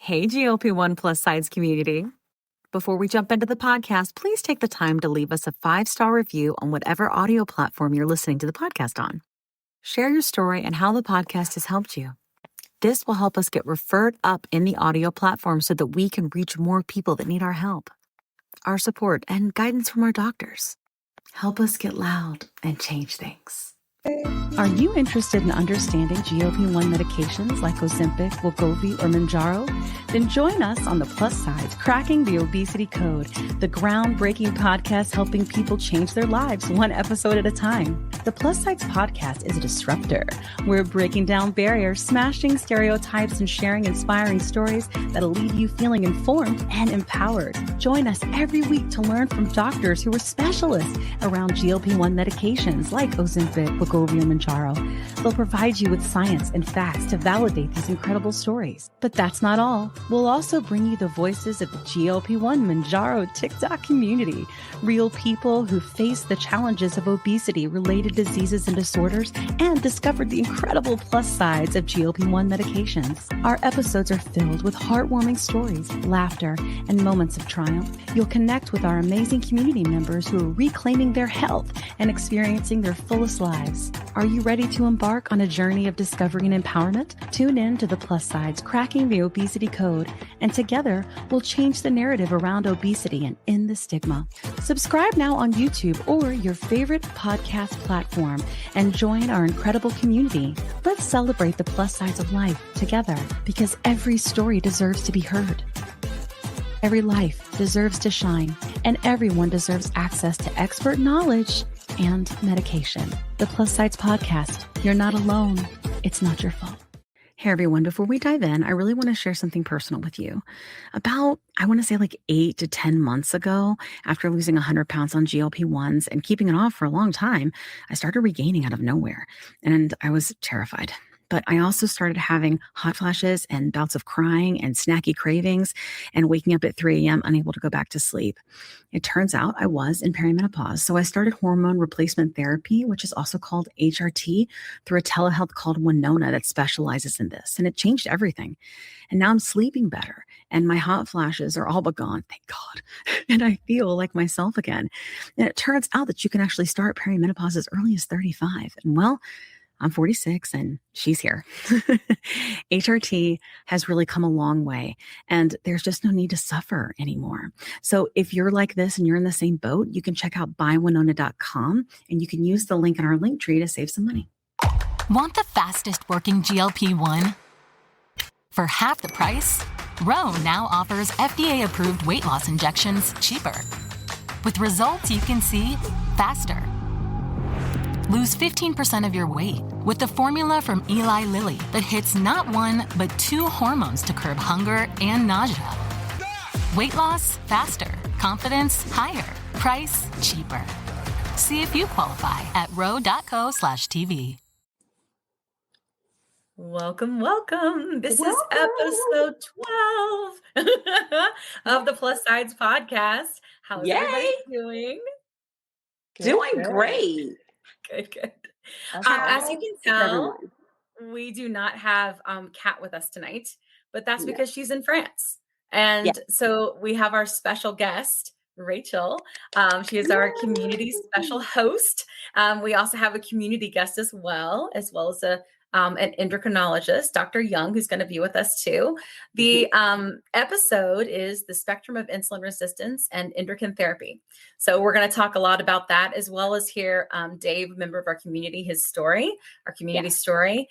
Hey, GLP-1 plus sides community. Before we jump into the podcast, please take the time to leave us a 5-star review on whatever audio platform you're listening to the podcast on. Share your story and how the podcast has helped you. This will help us get referred up in the audio platform so that we can reach more people that need our help, our support, and guidance from our doctors. Help us get loud and change things. Are you interested in understanding GLP-1 medications like Ozempic, Wegovy, or Mounjaro? Then join us on the Plus Sides, Cracking the Obesity Code, the groundbreaking podcast helping people change their lives one episode at a time. The Plus Sides podcast is a disruptor. We're breaking down barriers, smashing stereotypes, and sharing inspiring stories that'll leave you feeling informed and empowered. Join us every week to learn from doctors who are specialists around GLP-1 medications like Ozempic, Wegovy, or Mounjaro. They'll provide you with science and facts to validate these incredible stories. But that's not all. We'll also bring you the voices of the GLP-1 Mounjaro TikTok community, real people who face the challenges of obesity-related diseases and disorders and discovered the incredible plus sides of GLP-1 medications. Our episodes are filled with heartwarming stories, laughter, and moments of triumph. You'll connect with our amazing community members who are reclaiming their health and experiencing their fullest lives. Are you ready to embark on a journey of discovery and empowerment? Tune in to the Plus Sides, Cracking the Obesity Code, and together we'll change the narrative around obesity and end the stigma. Subscribe now on YouTube or your favorite podcast platform and join our incredible community. Let's celebrate the plus sides of life together because every story deserves to be heard. Every life deserves to shine, and everyone deserves access to expert knowledge and medication. The Plus Sides Podcast. You're not alone. It's not your fault. Hey everyone, before we dive in, I really want to share something personal with you. About, I want to say like 8 to 10 months ago, after losing 100 pounds on GLP-1s and keeping it off for a long time, I started regaining out of nowhere, and I was terrified. But I also started having hot flashes and bouts of crying and snacky cravings and waking up at 3 a.m. unable to go back to sleep. It turns out I was in perimenopause. So I started hormone replacement therapy, which is also called HRT, through a telehealth called Winona that specializes in this. And it changed everything. And now I'm sleeping better and my hot flashes are all but gone, thank God. And I feel like myself again. And it turns out that you can actually start perimenopause as early as 35. And well, I'm 46 and she's here. HRT has really come a long way and there's just no need to suffer anymore. So if you're like this and you're in the same boat, you can check out buywinona.com and you can use the link in our link tree to save some money. Want the fastest working GLP-1? For half the price, Ro now offers FDA-approved weight loss injections cheaper. With results you can see faster. Lose 15% of your weight with the formula from Eli Lilly that hits not one, but 2 hormones to curb hunger and nausea. Weight loss faster. Confidence higher. Price cheaper. See if you qualify at ro.co/TV. Welcome. This is episode 12 of the Plus Sides podcast. How's everybody doing? Doing great. Good. As you can tell, we do not have Kat with us tonight, but that's because she's in France. And so we have our special guest, Rachel. She is our community special host. We also have a community guest as well as an endocrinologist, Dr. Young, who's going to be with us too. The episode is the spectrum of insulin resistance and endocrine therapy. So we're going to talk a lot about that, as well as hear Dave, a member of our community, his story, our community story.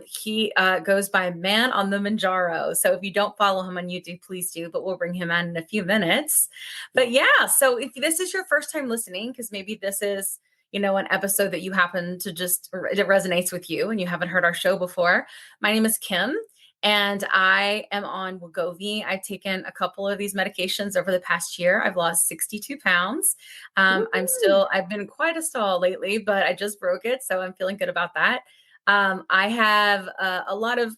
He goes by Man on the Mounjaro. So if you don't follow him on YouTube, please do, but we'll bring him on in a few minutes. But so if this is your first time listening, because maybe this is an episode that you happen to it resonates with you and you haven't heard our show before. My name is Kim and I am on Wegovy. I've taken a couple of these medications over the past year. I've lost 62 pounds. I've been quite a stall lately, but I just broke it. So I'm feeling good about that. I have a lot of,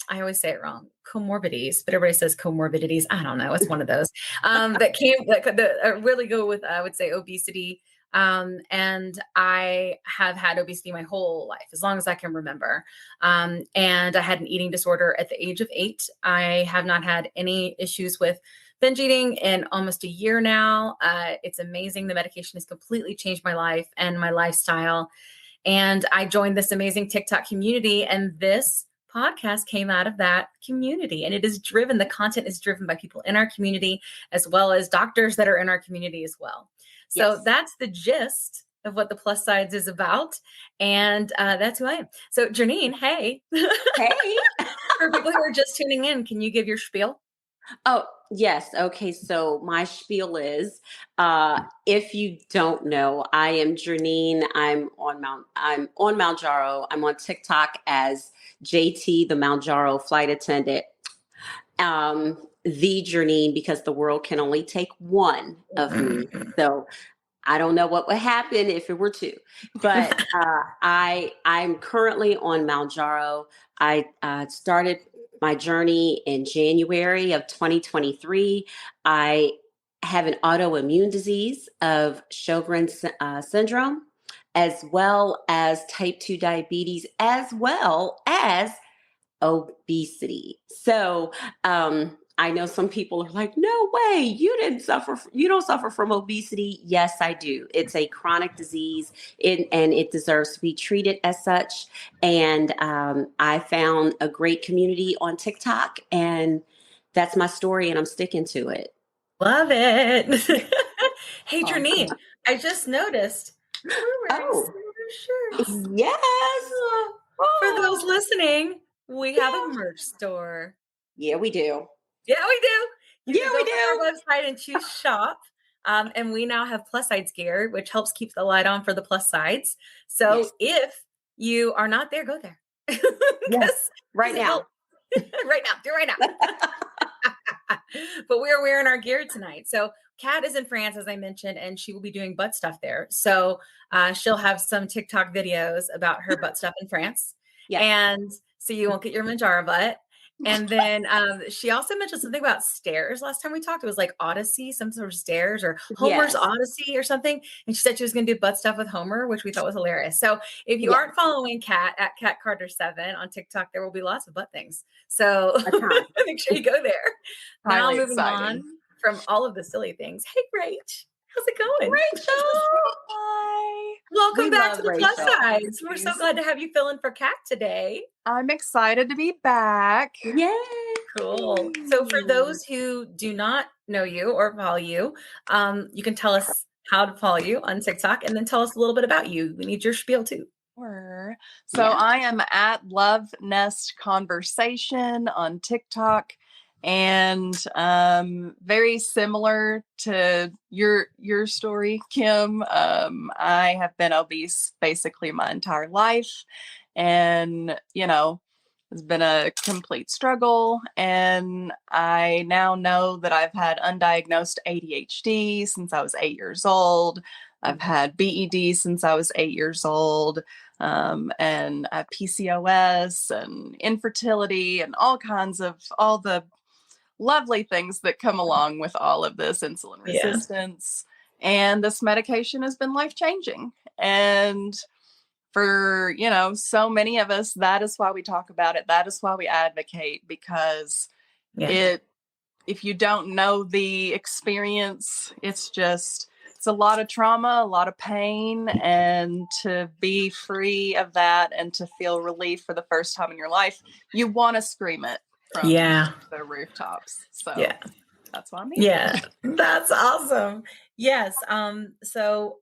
I always say it wrong, comorbidities, but everybody says comorbidities. I don't know. It's one of those that really go with, I would say, obesity. And I have had obesity my whole life, as long as I can remember. And I had an eating disorder at the age of 8. I have not had any issues with binge eating in almost a year now. It's amazing. The medication has completely changed my life and my lifestyle. And I joined this amazing TikTok community, and this podcast came out of that community. And the content is driven by people in our community, as well as doctors that are in our community as well. So that's the gist of what the Plus Sides is about. And that's who I am. So Janine, hey. Hey. For people who are just tuning in, can you give your spiel? Oh, yes. Okay. So my spiel is, if you don't know, I am Janine. I'm on Mounjaro. I'm on TikTok as JT, the Mounjaro flight attendant. The Janine, because the world can only take one of me. So I don't know what would happen if it were two, but I'm currently on Mounjaro. I started my journey in January of 2023. I have an autoimmune disease of Sjogren's syndrome, as well as type 2 diabetes, as well as obesity. So I know some people are like, no way, you don't suffer from obesity. Yes, I do. It's a chronic disease, and it deserves to be treated as such. And I found a great community on TikTok, and that's my story, and I'm sticking to it. Love it. Hey, Janine, I just noticed we're wearing similar shirts. Yes. For those listening, we have a merch store. Yeah, we do. Yeah, we do. Yeah, we do. Our website and choose shop. And we now have Plus Sides gear, which helps keep the light on for the plus sides. So if you are not there, go there. Yes. Right now. Right now. Do it right now. But we are wearing our gear tonight. So Kat is in France, as I mentioned, and she will be doing butt stuff there. So she'll have some TikTok videos about her butt stuff in France. Yeah. And so you won't get your Mounjaro butt. And then she also mentioned something about stairs last time we talked. It was like Odyssey, some sort of stairs, or Homer's Odyssey or something. And she said she was going to do butt stuff with Homer, which we thought was hilarious. So if you aren't following Kat at CatCarter7 on TikTok, there will be lots of butt things. So make sure you go there. Now moving on from all of the silly things. Hey, Rach. How's it going? Rachel. Hi. Welcome back to the Plus Sides. We're so glad to have you filling for Kat today. I'm excited to be back. Yay. Cool. So for those who do not know you or follow you, you can tell us how to follow you on TikTok, and then tell us a little bit about you. We need your spiel too. Sure. So I am at Love Nest Conversation on TikTok. And very similar to your story, Kim, I have been obese basically my entire life. And, it's been a complete struggle. And I now know that I've had undiagnosed ADHD since I was 8 years old. I've had BED since I was 8 years old. And I have PCOS and infertility and all the lovely things that come along with all of this insulin resistance. And this medication has been life-changing. And for, so many of us, that is why we talk about it. That is why we advocate, because if you don't know the experience, it's a lot of trauma, a lot of pain, and to be free of that and to feel relief for the first time in your life, you want to scream it from the rooftops. So that's what I mean. Yeah, that's awesome. Yes. So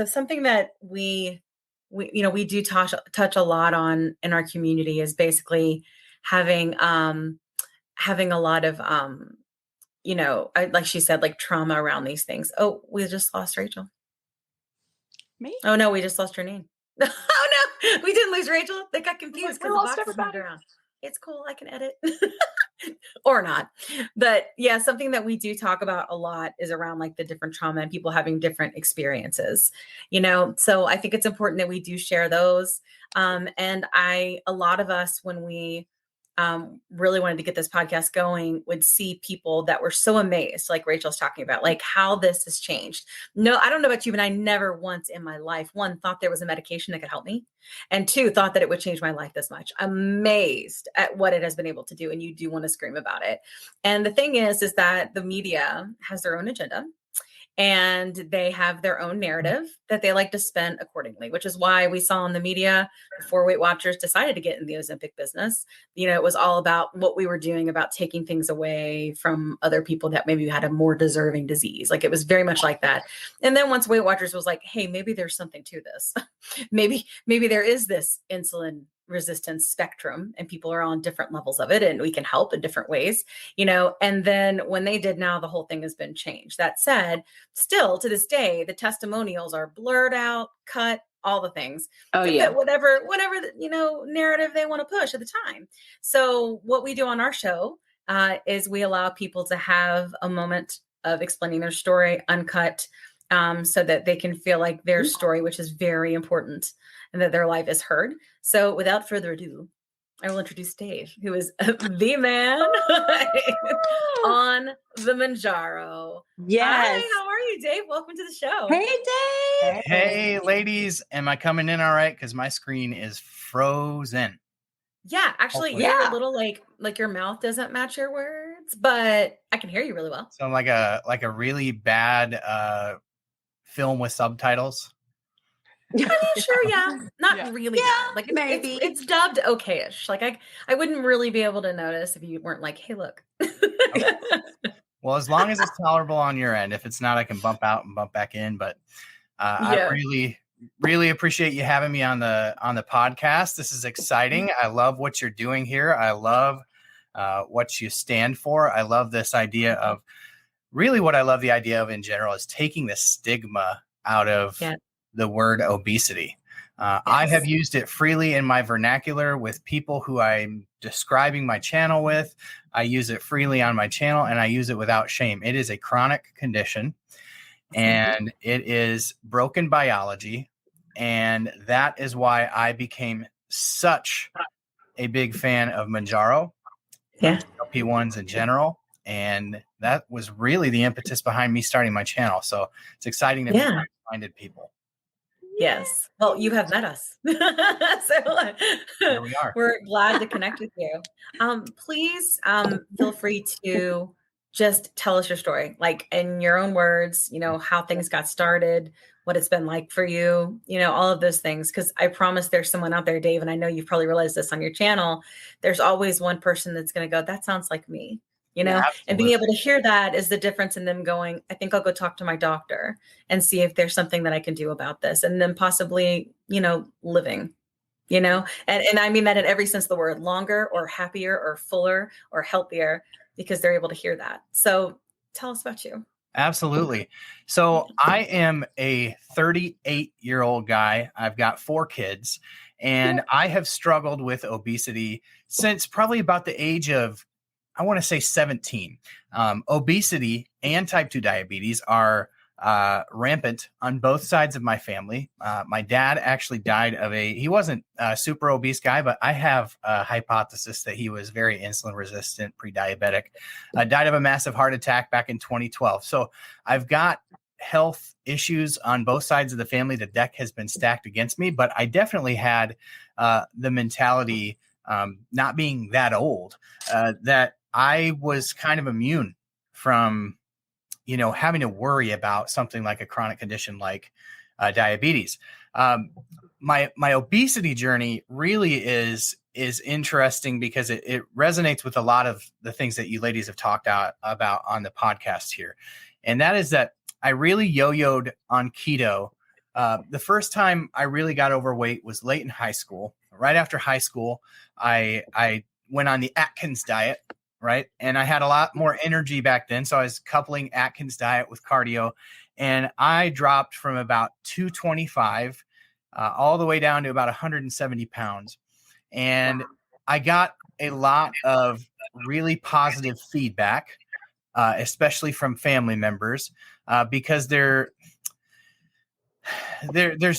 something that we do touch a lot on in our community is basically having a lot of, like she said, like trauma around these things. Oh, we just lost Rachel. Me? Oh no, we just lost her name. Oh no, we didn't lose Rachel. They got confused because the box moved around. It's cool. I can edit or not. But yeah, something that we do talk about a lot is around like the different trauma and people having different experiences, so I think it's important that we do share those. And a lot of us, when we really wanted to get this podcast going would see people that were so amazed, like Rachel's talking about, like how this has changed. No, I don't know about you, but I never once in my life, one, thought there was a medication that could help me, and two, thought that it would change my life this much. Amazed at what it has been able to do. And you do want to scream about it. And the thing is that the media has their own agenda. And they have their own narrative that they like to spin accordingly, which is why we saw in the media before Weight Watchers decided to get in the Ozempic business. It was all about what we were doing about taking things away from other people that maybe had a more deserving disease. Like it was very much like that. And then once Weight Watchers was like, hey, maybe there's something to this. maybe there is this insulin resistance spectrum and people are on different levels of it and we can help in different ways, and then when they did, now the whole thing has been changed. That said, still to this day, the testimonials are blurred out, cut, all the things. Oh yeah. Whatever, narrative they want to push at the time. So what we do on our show is we allow people to have a moment of explaining their story uncut, so that they can feel like their story, which is very important, and that their life is heard. So without further ado, I will introduce Dave, who is the man on the Mounjaro. Yes. Hi, how are you, Dave? Welcome to the show. Hey, Dave. Hey, ladies. Am I coming in all right? Because my screen is frozen. Yeah, actually, you're a little like your mouth doesn't match your words, but I can hear you really well. So I'm like a really bad film with subtitles. I mean, sure, yeah. Not really bad. Like maybe. It's dubbed okay-ish. Like I wouldn't really be able to notice if you weren't like, hey, look. Okay. Well, as long as it's tolerable on your end. If it's not, I can bump out and bump back in. But I really appreciate you having me on the podcast. This is exciting. I love what you're doing here. I love what you stand for. I love this idea of really what I love the idea of in general is taking the stigma out of the word obesity. I have used it freely in my vernacular with people who I'm describing my channel with. I use it freely on my channel and I use it without shame. It is a chronic condition and it is broken biology. And that is why I became such a big fan of Mounjaro, GLP-1s in general. And that was really the impetus behind me starting my channel. So it's exciting to meet like-minded people. Yes. Well, you have met us. So here we are. We're glad to connect with you. Please feel free to just tell us your story, like in your own words, how things got started, what it's been like for you, all of those things. Because I promise there's someone out there, Dave, and I know you've probably realized this on your channel. There's always one person that's going to go, that sounds like me. And being able to hear that is the difference in them going, I think I'll go talk to my doctor and see if there's something that I can do about this. And then possibly, living, and I mean that in every sense of the word, longer or happier or fuller or healthier, because they're able to hear that. So tell us about you. Absolutely. So I am a 38-year-old guy. I've got 4 kids and I have struggled with obesity since probably about the age of, I want to say 17. Obesity and type 2 diabetes are rampant on both sides of my family. My dad actually died of he wasn't a super obese guy, but I have a hypothesis that he was very insulin resistant, pre-diabetic, died of a massive heart attack back in 2012. So I've got health issues on both sides of the family. The deck has been stacked against me, but I definitely had the mentality, not being that old, that I was kind of immune from, having to worry about something like a chronic condition like diabetes. My obesity journey really is interesting because it resonates with a lot of the things that you ladies have talked about on the podcast here. And that is that I really yo-yoed on keto. The first time I really got overweight was late in high school. Right after high school, I went on the Atkins diet. Right. And I had a lot more energy back then. So I was coupling Atkins diet with cardio and I dropped from about 225 all the way down to about 170 pounds. And I got a lot of really positive feedback, especially from family members, because there's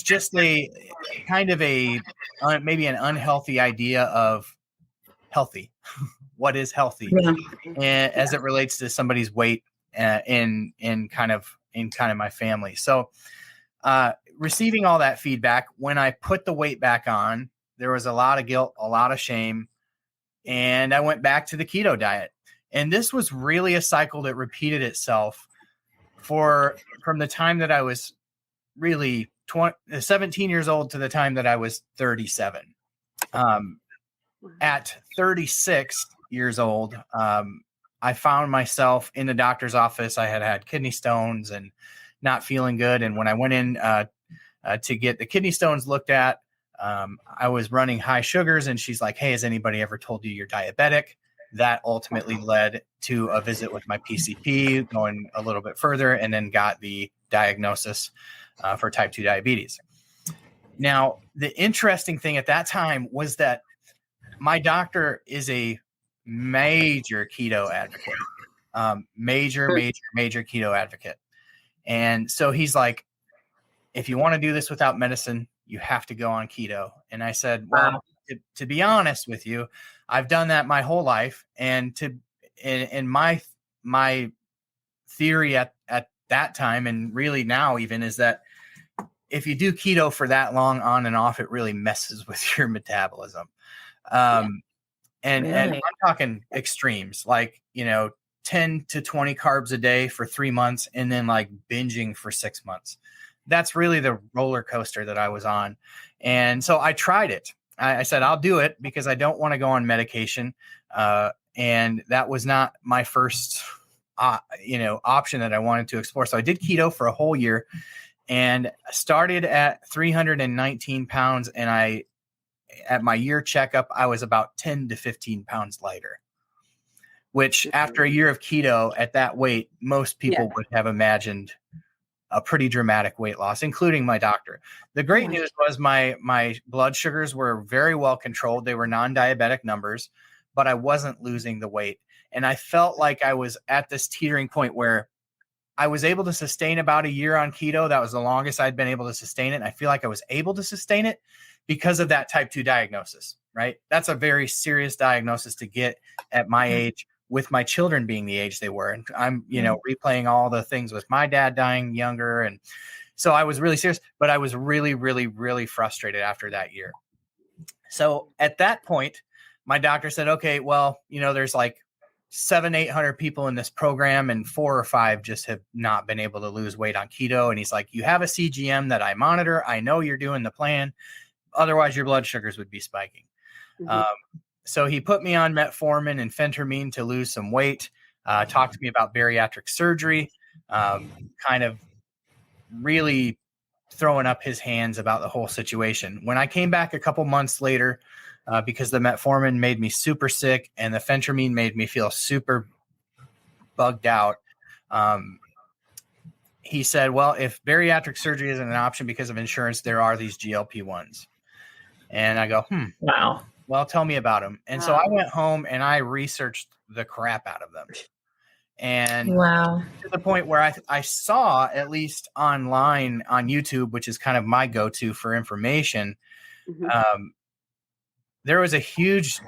just a kind of maybe an unhealthy idea of healthy. What is healthy, and as it relates to somebody's weight in kind of my family. So receiving all that feedback, when I put the weight back on, there was a lot of guilt, a lot of shame, and I went back to the keto diet. And this was really a cycle that repeated itself from the time that I was really 17 years old to the time that I was 37. At 36 years old, I found myself in the doctor's office. I had kidney stones and not feeling good. And when I went in to get the kidney stones looked at, I was running high sugars, and she's like, "Hey, has anybody ever told you you're diabetic?" That ultimately led to a visit with my PCP, going a little bit further, and then got the diagnosis for type 2 diabetes. Now, the interesting thing at that time was that my doctor is a major keto advocate, major keto advocate. And so he's like, if you want to do this without medicine, you have to go on keto. And I said, well, to be honest with you, I've done that my whole life. And in my theory at that time, and really now even, is that if you do keto for that long on and off, it really messes with your metabolism. And I'm talking extremes, like, 10 to 20 carbs a day for 3 months, and then like binging for 6 months. That's really the roller coaster that I was on. And so I tried it. I said, I'll do it because I don't want to go on medication. And that was not my first, option that I wanted to explore. So I did keto for a whole year and started at 319 pounds. And at my year checkup, I was about 10 to 15 pounds lighter, which after a year of keto at that weight, most people would have imagined a pretty dramatic weight loss, including my doctor. The great news was my blood sugars were very well controlled. They were non-diabetic numbers, but I wasn't losing the weight. And I felt like I was at this teetering point where I was able to sustain about a year on keto. That was the longest I'd been able to sustain it. And I feel like I was able to sustain it because of that type 2 diagnosis, right? That's a very serious diagnosis to get at my age, with my children being the age they were. And I'm, replaying all the things with my dad dying younger. And so I was really serious, but I was really, really, really frustrated after that year. So at that point, my doctor said, okay, well, there's like 700-800 people in this program, and 4 or 5 just have not been able to lose weight on keto. And he's like, you have a CGM that I monitor. I know you're doing the plan. Otherwise your blood sugars would be spiking. So he put me on metformin and phentermine to lose some weight, talked to me about bariatric surgery, kind of really throwing up his hands about the whole situation. When I came back a couple months later, because the metformin made me super sick and the phentermine made me feel super bugged out, he said, well, if bariatric surgery isn't an option because of insurance, there are these GLP-1s. And I go, wow. Well, tell me about them. And so I went home and I researched the crap out of them. And to the point where I saw, at least online on YouTube, which is kind of my go-to for information, there was a huge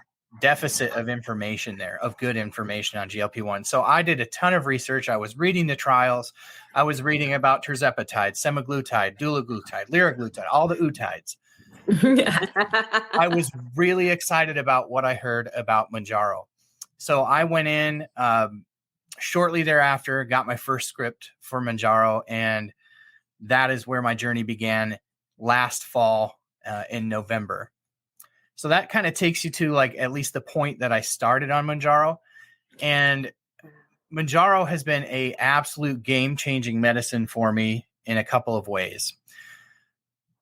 deficit of information there, of good information on GLP-1. So I did a ton of research. I was reading the trials. I was reading about tirzepatide, semaglutide, dulaglutide, liraglutide, all the utides. I was really excited about what I heard about Mounjaro. So I went in shortly thereafter, got my first script for Mounjaro, and that is where my journey began last fall in November. So that kind of takes you to like at least the point that I started on Mounjaro. And Mounjaro has been an absolute game-changing medicine for me in a couple of ways.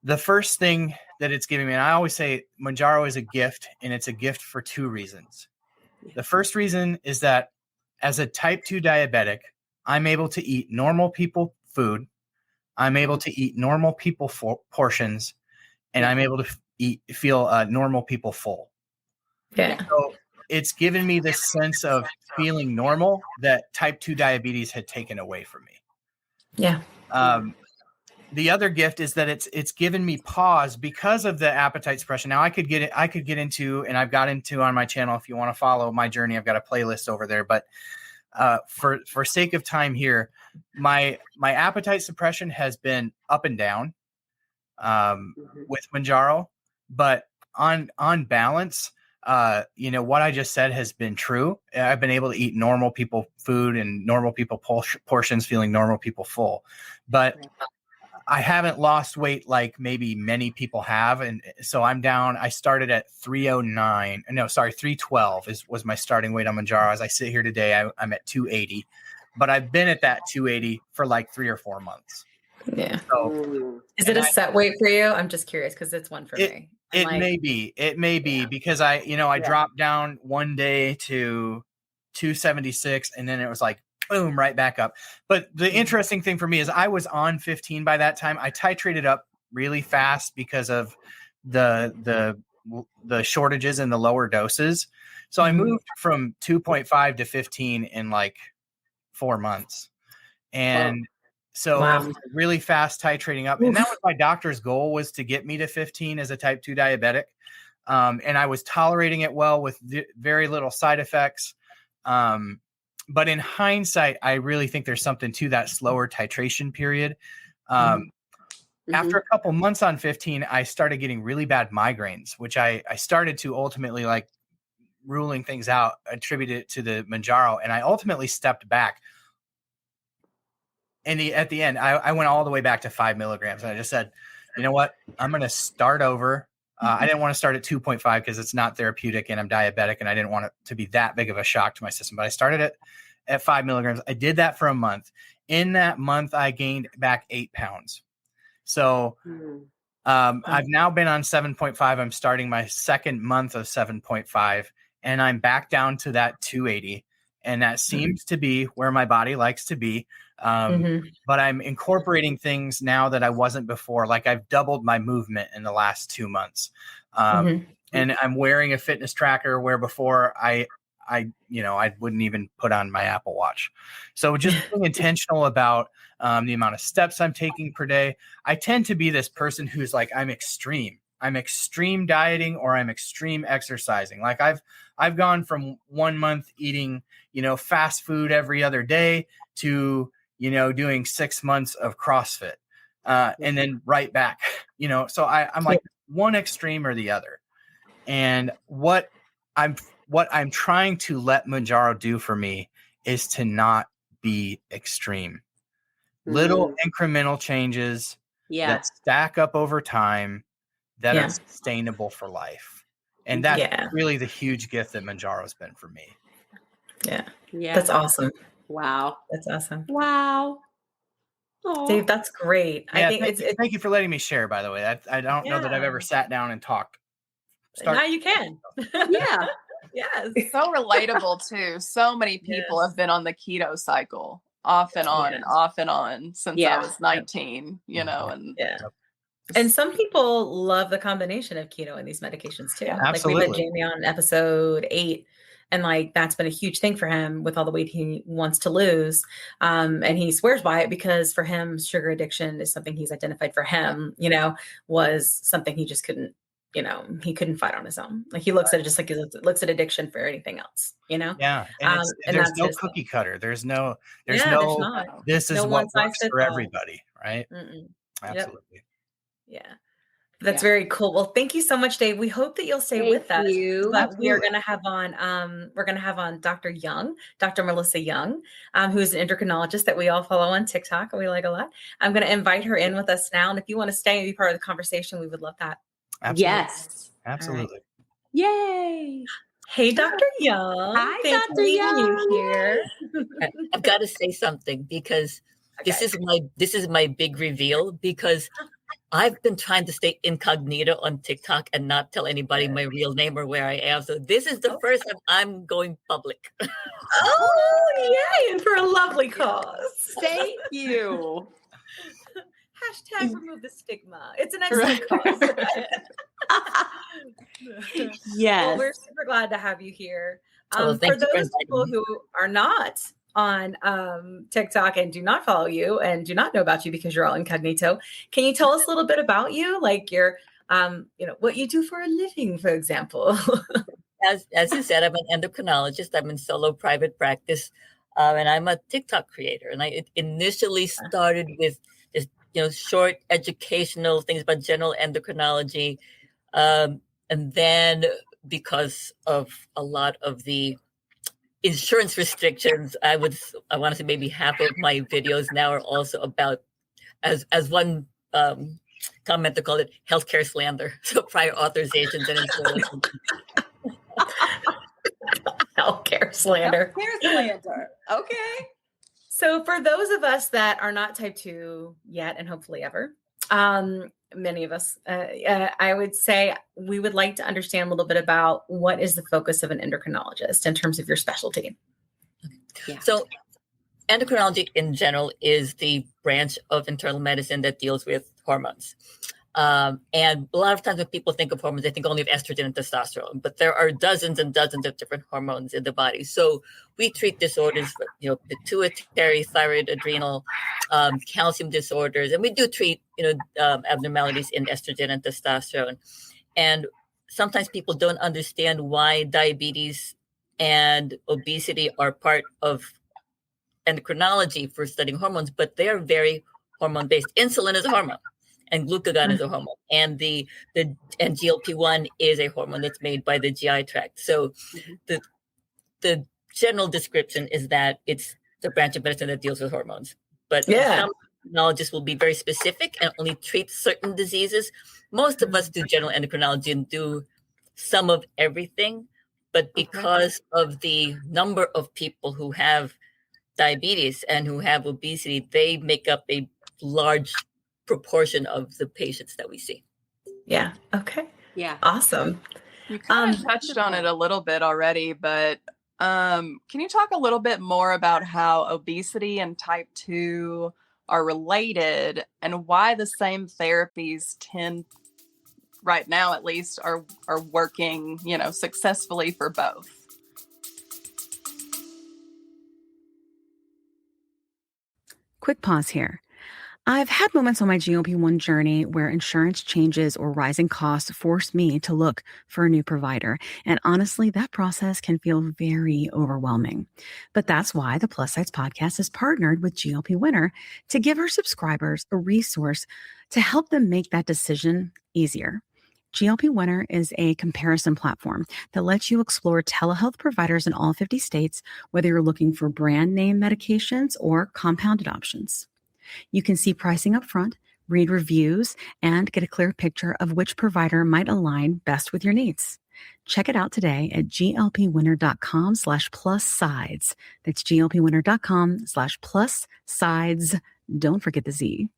The first thing that it's giving me, and I always say Mounjaro is a gift, and it's a gift for 2 reasons. The first reason is that as a type 2 diabetic, I'm able to eat normal people food. I'm able to eat normal people portions, and I'm able to feel normal people full. Yeah. So it's given me this sense of feeling normal that type 2 diabetes had taken away from me. Yeah. the other gift is that it's given me pause because of the appetite suppression. Now I could get into, and I've got into on my channel. If you want to follow my journey, I've got a playlist over there, but for sake of time here, my appetite suppression has been up and down with Mounjaro, but on balance, what I just said has been true. I've been able to eat normal people food and normal people portions, feeling normal people full, but I haven't lost weight like maybe many people have. And so I'm down. I started at 312 was my starting weight on Mounjaro. As I sit here today, I'm at 280, but I've been at that 280 for like 3 or 4 months. Yeah. So, is it a set weight for you? I'm just curious because it's one for me. It may be because I dropped down one day to 276 and then it was like, boom, right back up. But the interesting thing for me is I was on 15 by that time. I titrated up really fast because of the shortages and the lower doses. So I moved from 2.5 to 15 in like 4 months. And so it was really fast titrating up. And that was my doctor's goal, was to get me to 15 as a type 2 diabetic. And I was tolerating it well with very little side effects. But in hindsight, I really think there's something to that slower titration period. After a couple months on 15, I started getting really bad migraines, which I started to ultimately, like, ruling things out, attribute it to the Mounjaro. And I ultimately stepped back. And at the end, I went all the way back to 5 milligrams. And I just said, you know what? I'm going to start over. I didn't want to start at 2.5 because it's not therapeutic and I'm diabetic and I didn't want it to be that big of a shock to my system. But I started at 5 milligrams. I did that for a month. In that month, I gained back 8 pounds. So I've now been on 7.5. I'm starting my second month of 7.5 and I'm back down to that 280. And that seems to be where my body likes to be. But I'm incorporating things now that I wasn't before. Like I've doubled my movement in the last 2 months. And I'm wearing a fitness tracker where before I wouldn't even put on my Apple Watch. So just being intentional about the amount of steps I'm taking per day. I tend to be this person who's like, I'm extreme dieting or I'm extreme exercising. Like I've gone from 1 month eating, fast food every other day to, doing 6 months of CrossFit and then right back, so I'm like one extreme or the other. And what I'm trying to let Mounjaro do for me is to not be extreme. Little incremental changes that stack up over time that are sustainable for life. And that's really the huge gift that Mounjaro has been for me. Yeah. That's awesome. Wow. That's awesome. Wow. Dave, that's great. Yeah, I think thank you for letting me share, by the way. I don't know that I've ever sat down and talked. Now you can. Yeah. Yes. So relatable too. So many people have been on the keto cycle off and on and off and on since I was 19, and some people love the combination of keto and these medications too. Absolutely. Like we had Jamie on episode 8, and like that's been a huge thing for him with all the weight he wants to lose. And he swears by it because for him, sugar addiction is something he's identified for him, was something he just couldn't, he couldn't fight on his own. Like he looks at it just like he looks at addiction for anything else, Yeah. And there's no cookie cutter. There's no, this is what works for everybody. Right. Absolutely. Yeah. That's very cool. Well, thank you so much, Dave. We hope that you'll stay with us. But we are going to have on Dr. Young, Dr. Melissa Young, who is an endocrinologist that we all follow on TikTok and we like a lot. I'm going to invite her in with us now. And if you want to stay and be part of the conversation, we would love that. Absolutely. Yes. Absolutely. Right. Yay. Hey, Dr. Young. Hi, Thanks Dr. for being Young. here. I've got to say something because this is my big reveal, because I've been trying to stay incognito on TikTok and not tell anybody my real name or where I am. So this is the first time I'm going public. Oh, yay. And for a lovely cause. Thank you. Hashtag remove the stigma. It's an excellent cause. Yes. Well, we're super glad to have you here. Well, for those people who are not on TikTok and do not follow you and do not know about you because you're all incognito, can you tell us a little bit about you, like your, what you do for a living, for example? As you said, I'm an endocrinologist. I'm in solo private practice, and I'm a TikTok creator. And I initially started with just short educational things about general endocrinology, and then because of a lot of the insurance restrictions, I want to say maybe half of my videos now are also about, as one commenter called it, healthcare slander. So prior authorizations and insurance. Healthcare slander. Healthcare slander. Okay. So for those of us that are not type 2 yet, and hopefully ever, many of us, I would say we would like to understand a little bit about what is the focus of an endocrinologist in terms of your specialty. Yeah. So endocrinology in general is the branch of internal medicine that deals with hormones. And a lot of times when people think of hormones, they think only of estrogen and testosterone, but there are dozens and dozens of different hormones in the body. So we treat disorders, pituitary, thyroid, adrenal, calcium disorders, and we do treat, abnormalities in estrogen and testosterone. And sometimes people don't understand why diabetes and obesity are part of endocrinology for studying hormones, but they are very hormone-based. Insulin is a hormone. And glucagon is a hormone, and and GLP-1 is a hormone that's made by the GI tract. So the general description is that it's the branch of medicine that deals with hormones. But some endocrinologists will be very specific and only treat certain diseases. Most of us do general endocrinology and do some of everything. But because of the number of people who have diabetes and who have obesity, they make up a large proportion of the patients that we see. Yeah. Okay. Yeah. Awesome. You kind of touched on it a little bit already, but can you talk a little bit more about how obesity and type 2 are related and why the same therapies right now at least, are working, successfully for both? Quick pause here. I've had moments on my GLP-1 journey where insurance changes or rising costs force me to look for a new provider. And honestly, that process can feel very overwhelming. But that's why the Plus Sides podcast has partnered with GLP Winner to give our subscribers a resource to help them make that decision easier. GLP Winner is a comparison platform that lets you explore telehealth providers in all 50 states, whether you're looking for brand name medications or compounded options. You can see pricing up front, read reviews, and get a clear picture of which provider might align best with your needs. Check it out today at glpwinner.com/plus-sides. That's glpwinner.com/plus-sides. Don't forget the Z.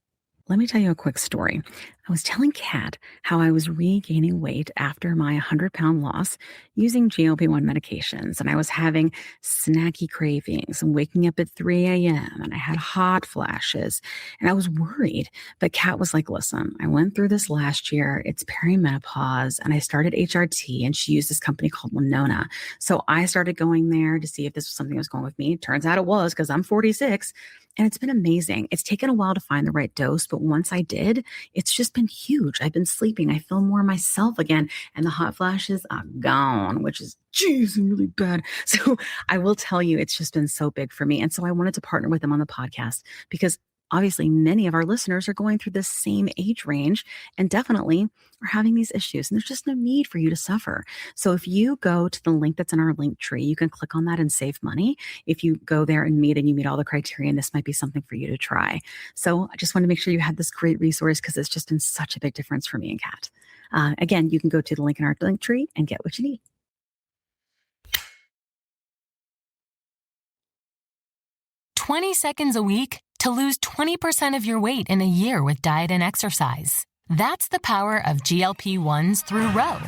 Let me tell you a quick story. I was telling Kat how I was regaining weight after my 100-pound loss using GLP-1 medications, and I was having snacky cravings and waking up at 3 a.m., and I had hot flashes, and I was worried. But Kat was like, listen, I went through this last year. It's perimenopause, and I started HRT, and she used this company called Winona. So I started going there to see if this was something that was going with me. Turns out it was, because I'm 46. And it's been amazing. It's taken a while to find the right dose, but once I did, it's just been huge. I've been sleeping. I feel more myself again. And the hot flashes are gone, which is, geez, really bad. So I will tell you, it's just been so big for me. And so I wanted to partner with them on the podcast because obviously many of our listeners are going through this same age range and definitely are having these issues. And there's just no need for you to suffer. So if you go to the link that's in our link tree, you can click on that and save money. If you go there and you meet all the criteria, and this might be something for you to try. So I just want to make sure you had this great resource because it's just been such a big difference for me and Kat. Again, you can go to the link in our link tree and get what you need. "20 seconds a week to lose 20% of your weight in a year with diet and exercise. That's the power of GLP-1s through Ro.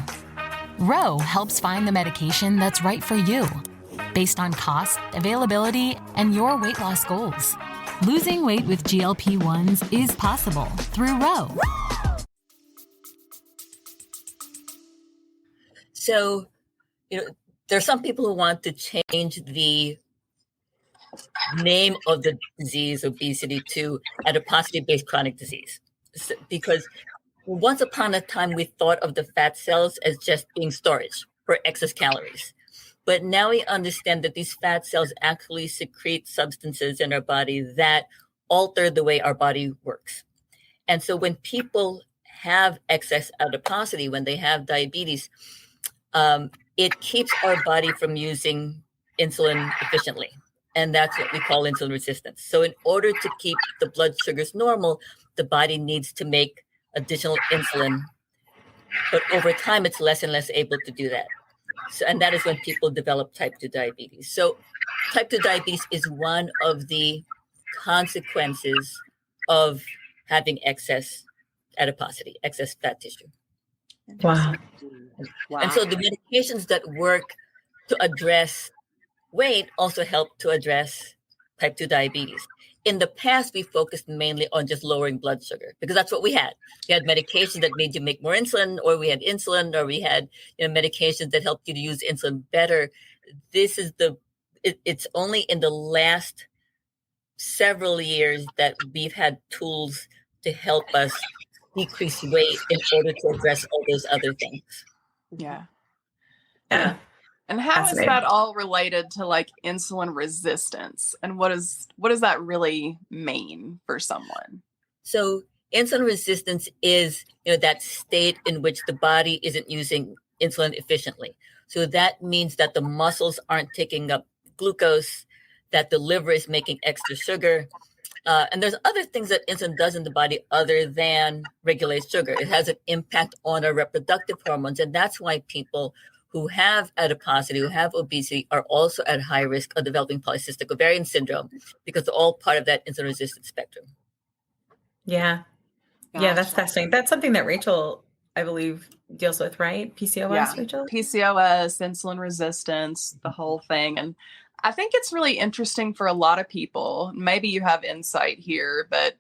Ro helps find the medication that's right for you, based on cost, availability, and your weight loss goals. Losing weight with GLP-1s is possible through Ro. So, there are some people who want to change the name of the disease, obesity, to adiposity-based chronic disease. Because once upon a time, we thought of the fat cells as just being storage for excess calories. But now we understand that these fat cells actually secrete substances in our body that alter the way our body works. And so when people have excess adiposity, when they have diabetes, it keeps our body from using insulin efficiently. And that's what we call insulin resistance. So in order to keep the blood sugars normal, the body needs to make additional insulin. But over time, it's less and less able to do that. So, and that is when people develop type 2 diabetes. So type 2 diabetes is one of the consequences of having excess adiposity, excess fat tissue. Wow. And so the medications that work to address weight also help to address type 2 diabetes. In the past, we focused mainly on just lowering blood sugar because that's what we had. We had medications that made you make more insulin, or we had insulin, or we had medications that helped you to use insulin better. This is it's only in the last several years that we've had tools to help us decrease weight in order to address all those other things. Yeah. Yeah. And how is that all related to like insulin resistance? And what does that really mean for someone? So insulin resistance is that state in which the body isn't using insulin efficiently. So that means that the muscles aren't taking up glucose, that the liver is making extra sugar. And there's other things that insulin does in the body other than regulate sugar. It has an impact on our reproductive hormones. And that's why people who have adiposity, who have obesity, are also at high risk of developing polycystic ovarian syndrome because they're all part of that insulin resistance spectrum. Yeah. Gotcha. Yeah, that's fascinating. That's something that Rachel, I believe, deals with, right? PCOS, Rachel? PCOS, insulin resistance, the whole thing. And I think it's really interesting for a lot of people. Maybe you have insight here, but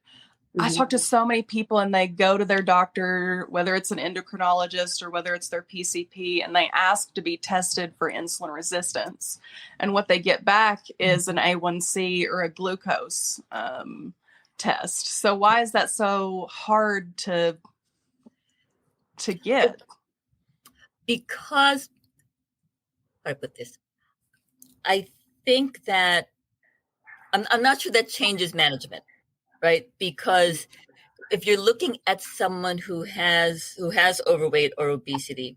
I talk to so many people and they go to their doctor, whether it's an endocrinologist or whether it's their PCP, and they ask to be tested for insulin resistance. And what they get back is an A1C or a glucose test. So why is that so hard to get? Because, how do I put this? I think that I'm not sure that changes management. Right? Because if you're looking at someone who has overweight or obesity,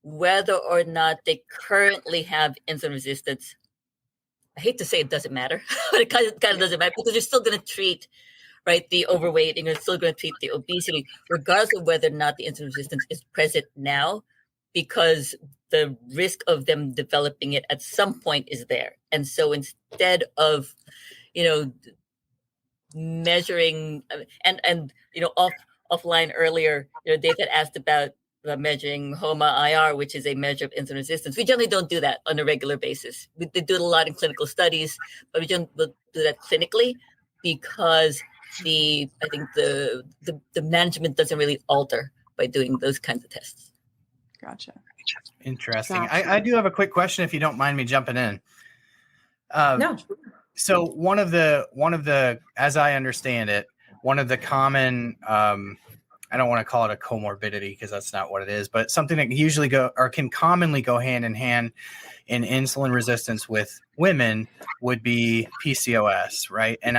whether or not they currently have insulin resistance, I hate to say it doesn't matter, but it kind of doesn't matter because you're still going to treat, right, the overweight and you're still going to treat the obesity, regardless of whether or not the insulin resistance is present now, because the risk of them developing it at some point is there. And so instead of, measuring and offline earlier, Dave had asked about measuring HOMA-IR, which is a measure of insulin resistance. We generally don't do that on a regular basis. They do it a lot in clinical studies, but we don't do that clinically because I think the management doesn't really alter by doing those kinds of tests. Gotcha. Interesting. I do have a quick question if you don't mind me jumping in. No. So one of the, as I understand it, one of the common, I don't want to call it a comorbidity because that's not what it is, but something that usually can commonly go hand in hand in insulin resistance with women would be PCOS, right? And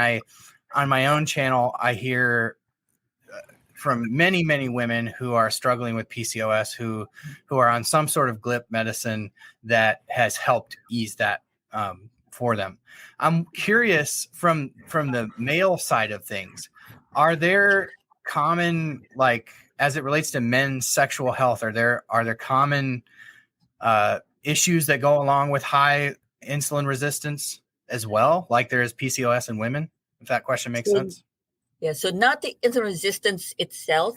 on my own channel, I hear from many, many women who are struggling with PCOS, who are on some sort of GLP medicine that has helped ease that for them. I'm curious from the male side of things, are there common, like as it relates to men's sexual health, are there common issues that go along with high insulin resistance as well, like there is PCOS in women? If that question makes sense. Yeah, so not the insulin resistance itself,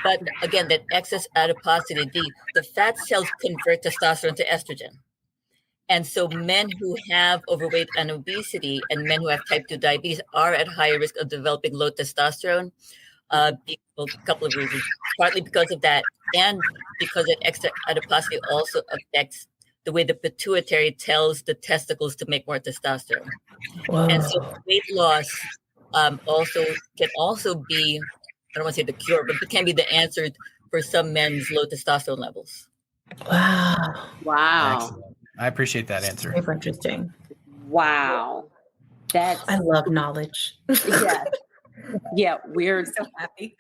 but again, that excess adiposity, the fat cells convert testosterone to estrogen. And so men who have overweight and obesity and men who have type 2 diabetes are at higher risk of developing low testosterone. A couple of reasons, partly because of that and because that extra adiposity also affects the way the pituitary tells the testicles to make more testosterone. Whoa. And so weight loss can also be, I don't want to say the cure, but it can be the answer for some men's low testosterone levels. Wow. Excellent. I appreciate that answer. Super interesting. Wow. I love knowledge. Yeah. Yeah, we're so happy.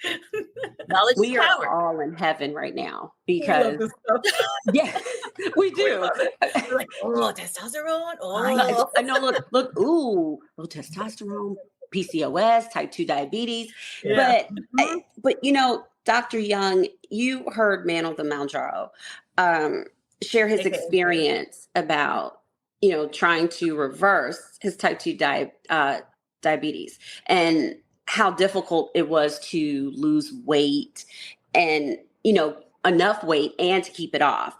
Knowledge we is are power. all in heaven right now because yeah, we do. We're like, oh, testosterone. Oh, I know. Look. Ooh, low testosterone, PCOS, type 2 diabetes. Yeah. But Dr. Young, you heard Manuel the Mounjaro share his experience about trying to reverse his type 2 diabetes and how difficult it was to lose weight and enough weight and to keep it off,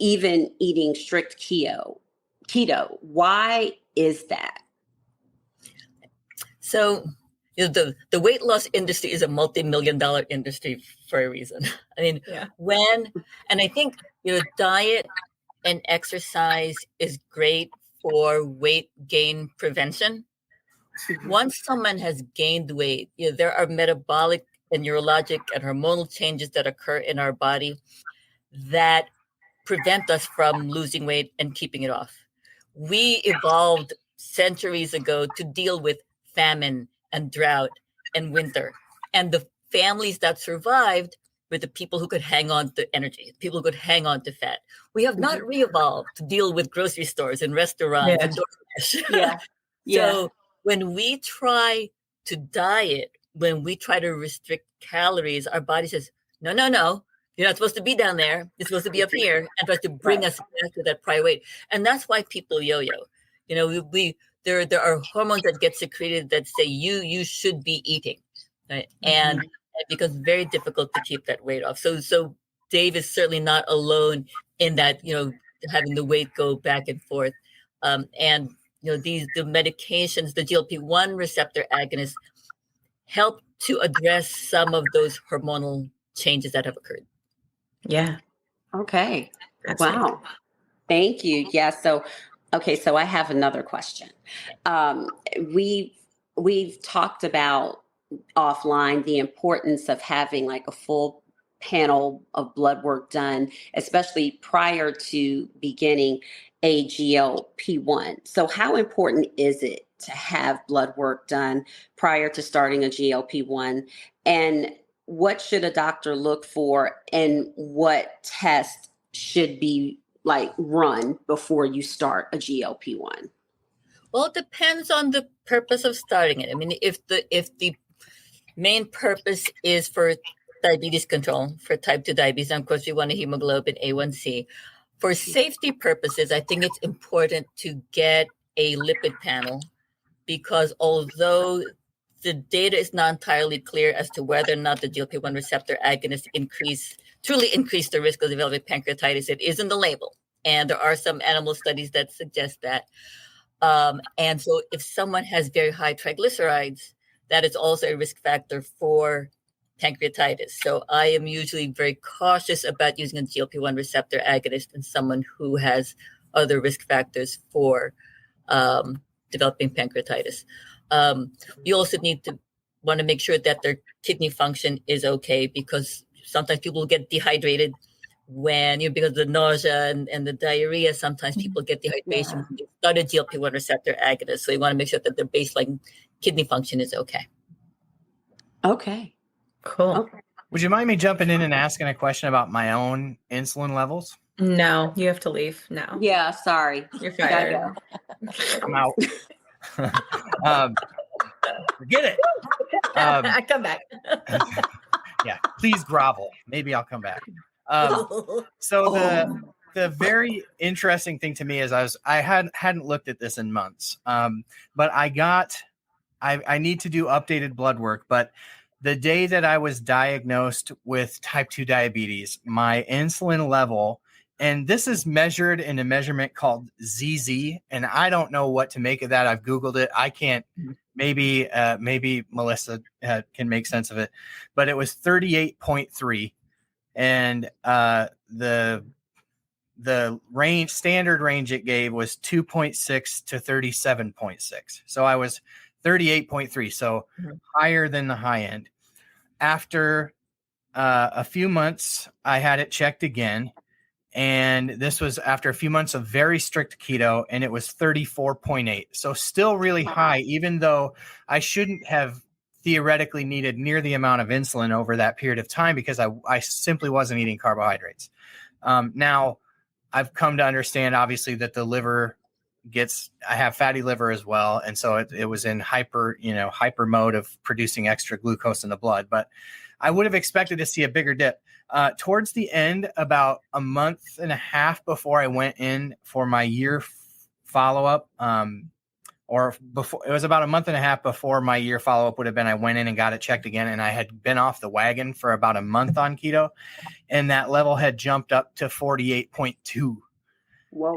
even eating strict keto. Why is that? So the weight loss industry is a multi-million-dollar industry for a reason. I mean, and I think diet and exercise is great for weight gain prevention. Once someone has gained weight, there are metabolic and neurologic and hormonal changes that occur in our body that prevent us from losing weight and keeping it off. We evolved centuries ago to deal with famine and drought and winter. And the families that survived were the people who could hang on to energy, people who could hang on to fat. We have not re-evolved to deal with grocery stores and restaurants and DoorDash. So when we try to diet, when we try to restrict calories, our body says, no, you're not supposed to be down there. You're supposed to be up here, and tries to bring us back to that prior weight. And that's why people yo-yo. There are hormones that get secreted that say you should be eating, right? And it becomes very difficult to keep that weight off. So Dave is certainly not alone in that, having the weight go back and forth. And the medications, the GLP-1 receptor agonists, help to address some of those hormonal changes that have occurred. Yeah. Okay. Wow. Thank you. Yeah. So I have another question. We've talked about offline the importance of having like a full panel of blood work done, especially prior to beginning a GLP-1. So how important is it to have blood work done prior to starting a GLP-1? And what should a doctor look for, and what test should be run before you start a GLP-1? Well, it depends on the purpose of starting it. I mean, if the main purpose is for diabetes control, for type 2 diabetes, and of course we want a hemoglobin A1C. For safety purposes, I think it's important to get a lipid panel, because although the data is not entirely clear as to whether or not the GLP-1 receptor agonists truly increase the risk of developing pancreatitis, it is in the label. And there are some animal studies that suggest that. And so if someone has very high triglycerides, that is also a risk factor for pancreatitis. So I am usually very cautious about using a GLP-1 receptor agonist in someone who has other risk factors for developing pancreatitis. You also want to make sure that their kidney function is okay, because sometimes people get dehydrated because of the nausea and the diarrhea. Sometimes people get dehydration when they start a GLP-1 receptor agonist. So you want to make sure that their baseline kidney function is okay. Okay. Cool. Okay. Would you mind me jumping in and asking a question about my own insulin levels? No, you have to leave now. Yeah, sorry. You're fired. I'm out. Forget it. I come back. Yeah, please grovel. Maybe I'll come back. So the very interesting thing to me is I hadn't looked at this in months, but I need to do updated blood work. But the day that I was diagnosed with type 2 diabetes, my insulin level, and this is measured in a measurement called ZZ, and I don't know what to make of that. I've Googled it. I can't. Maybe Melissa can make sense of it, but it was 38.3, and the the standard range it gave was 2.6 to 37.6. So I was 38.3, so higher than the high end. After a few months, I had it checked again. And this was after a few months of very strict keto, and it was 34.8. So still really high, even though I shouldn't have theoretically needed near the amount of insulin over that period of time because I simply wasn't eating carbohydrates. Now I've come to understand, obviously, that the liver I have fatty liver as well. And so it was in hyper mode of producing extra glucose in the blood, but I would have expected to see a bigger dip. Towards the end, about a month and a half before I went in for my year follow-up, or before, it was about a month and a half before my year follow-up would have been, I went in and got it checked again, and I had been off the wagon for about a month on keto, and that level had jumped up to 48.2. Whoa.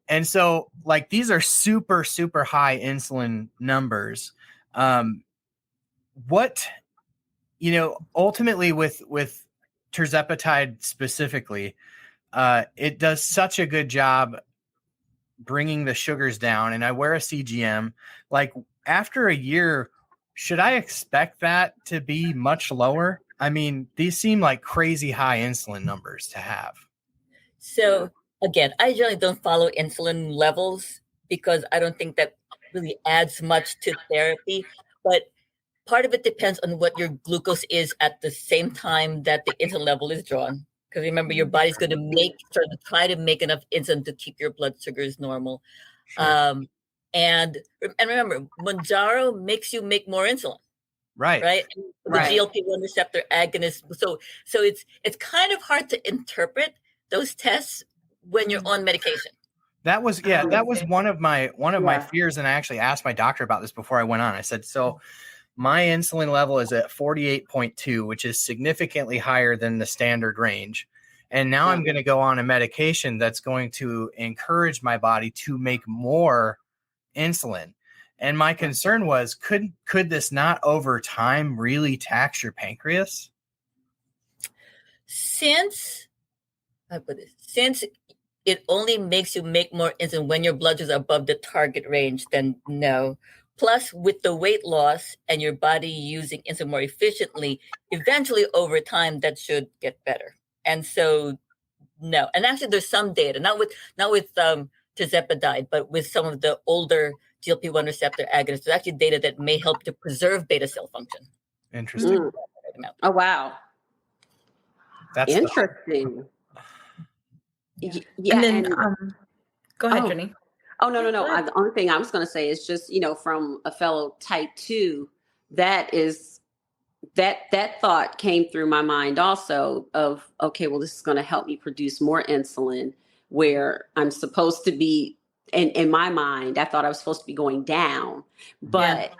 And so, like, these are super, super high insulin numbers. Ultimately with tirzepatide specifically, it does such a good job bringing the sugars down, and I wear a CGM. Like, after a year, should I expect that to be much lower? I mean, these seem like crazy high insulin numbers to have. So again, I generally don't follow insulin levels because I don't think that really adds much to therapy, but part of it depends on what your glucose is at the same time that the insulin level is drawn. Because remember, your body's going to try to make enough insulin to keep your blood sugars normal. Sure. And remember, Mounjaro makes you make more insulin. Right. The GLP-1 receptor agonist. So it's kind of hard to interpret those tests when you're on medication. That was one of my fears, and I actually asked my doctor about this before I went on. I said, so my insulin level is at 48.2, which is significantly higher than the standard range. And now I'm going to go on a medication that's going to encourage my body to make more insulin. And my concern was, could this not over time really tax your pancreas? Since it only makes you make more insulin when your blood sugars are above the target range, then no. Plus, with the weight loss and your body using insulin more efficiently, eventually over time that should get better. And so, no. And actually, there's some data, not with tirzepatide, but with some of the older GLP-1 receptor agonists. There's actually data that may help to preserve beta cell function. Interesting. Oh wow, that's interesting. Yeah, and then go ahead, Jenny. Oh, no. The only thing I was going to say is just, from a fellow type 2, that thought came through my mind also of, okay, well, this is going to help me produce more insulin where I'm supposed to be. And in my mind, I thought I was supposed to be going down, but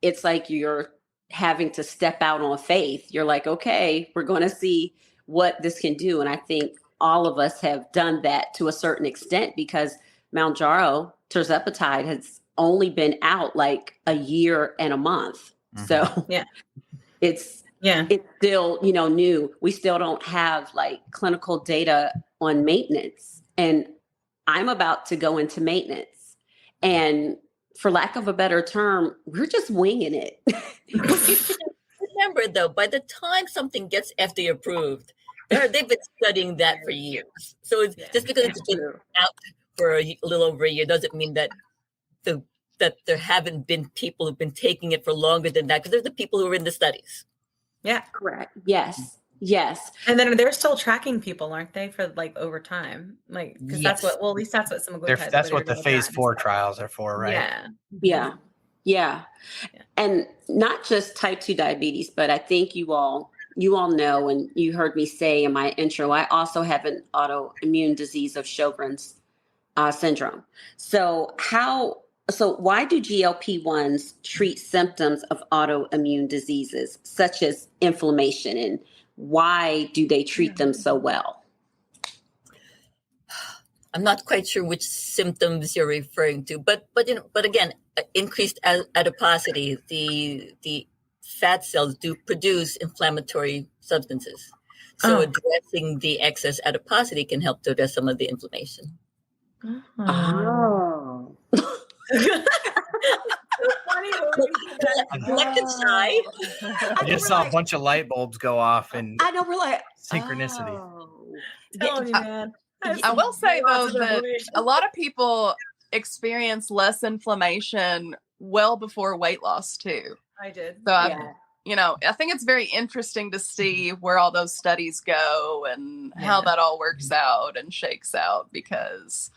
it's like you're having to step out on faith. You're like, okay, we're going to see what this can do. And I think all of us have done that to a certain extent because Mounjaro, tirzepatide, has only been out like a year and a month. Mm-hmm. So it's still, new. We still don't have like clinical data on maintenance. And I'm about to go into maintenance. And for lack of a better term, we're just winging it. Remember, though, by the time something gets FDA approved, they've been studying that for years. So it's just because it's been out for a little over a year doesn't mean that that there haven't been people who've been taking it for longer than that, because there's the people who are in the studies. Yeah. Correct. Yes. And then they're still tracking people, aren't they, for like over time? Like, because that's what, at least that's what Semaglutide. That's what the phase 4 trials are for, right? Yeah. And not just type 2 diabetes, but I think you all know, and you heard me say in my intro, I also have an autoimmune disease of Sjogren's syndrome. So why do GLP-1s treat symptoms of autoimmune diseases such as inflammation, and why do they treat them so well? I'm not quite sure which symptoms you're referring to, but again, increased adiposity, the fat cells do produce inflammatory substances. So addressing the excess adiposity can help to address some of the inflammation. Oh. Collected sigh. I just saw a bunch of light bulbs go off, and I know, we're like synchronicity. Telling you, man. I will say though that a lot of people experience less inflammation well before weight loss too. I did. So I think it's very interesting to see where all those studies go and how that all works out and shakes out, because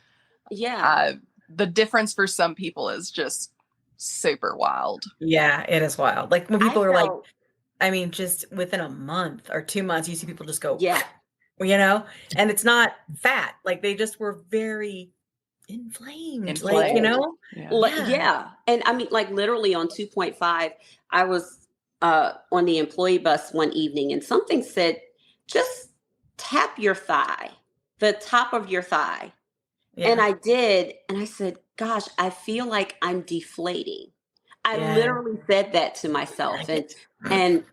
the difference for some people is just super wild. Yeah, it is wild. Like when people are like, I mean, just within a month or 2 months, you see people just go, and it's not fat. Like they just were very inflamed. Like, And I mean, like literally on 2.5, I was on the employee bus one evening and something said, just tap your thigh, the top of your thigh. Yeah. And I did. And I said, gosh, I feel like I'm deflating. I literally said that to myself. And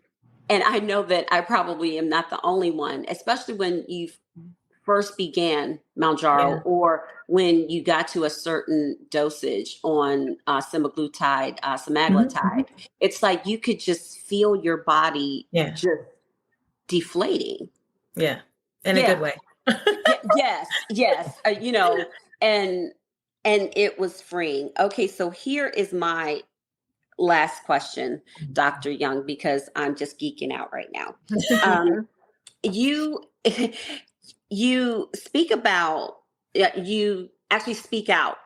I know that I probably am not the only one, especially when you first began Mounjaro or when you got to a certain dosage on semaglutide. It's like you could just feel your body just deflating. Yeah. In a good way. Yes. And it was freeing. Okay, so here is my last question, Dr. Young, because I'm just geeking out right now. You speak about, you actually speak out,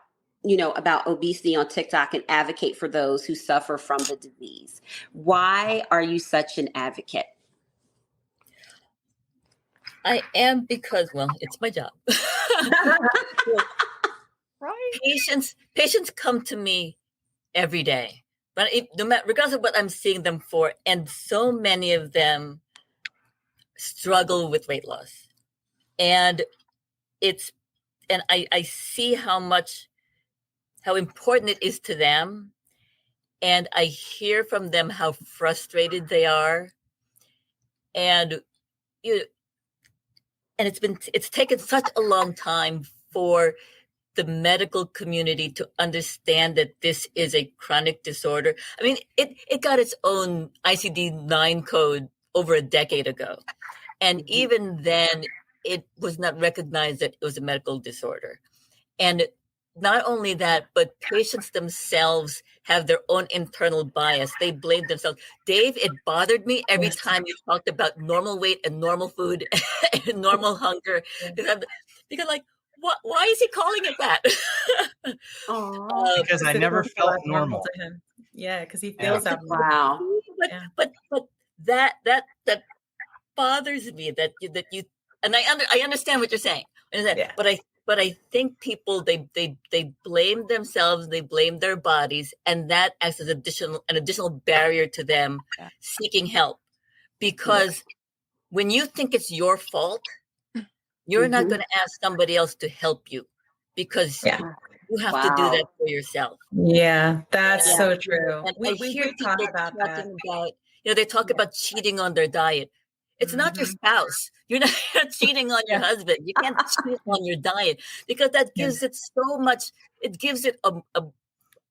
about obesity on TikTok and advocate for those who suffer from the disease. Why are you such an advocate? I am because, it's my job. Right. Patients come to me every day, but regardless of what I'm seeing them for, and so many of them struggle with weight loss, and I see how important it is to them, and I hear from them how frustrated they are, and it's taken such a long time for the medical community to understand that this is a chronic disorder. I mean, it got its own ICD-9 code over a decade ago. And even then, it was not recognized that it was a medical disorder. And not only that, but patients themselves have their own internal bias. They blame themselves. Dave, it bothered me every time you talked about normal weight and normal food and normal hunger. Because like, why is he calling it that? Because I never felt normal to him. Yeah, because he feels abnormal. Wow. But that bothers me that you, and I understand what you're saying. But I think people they blame themselves, they blame their bodies, and that acts as an additional barrier to them seeking help. Because when you think it's your fault, you're not going to ask somebody else to help you, because you have to do that for yourself. Yeah, that's so true. And we hear people talking about, they talk about cheating on their diet. It's not your spouse. You're not cheating on your husband. You can't cheat on your diet, because that gives it so much. It gives it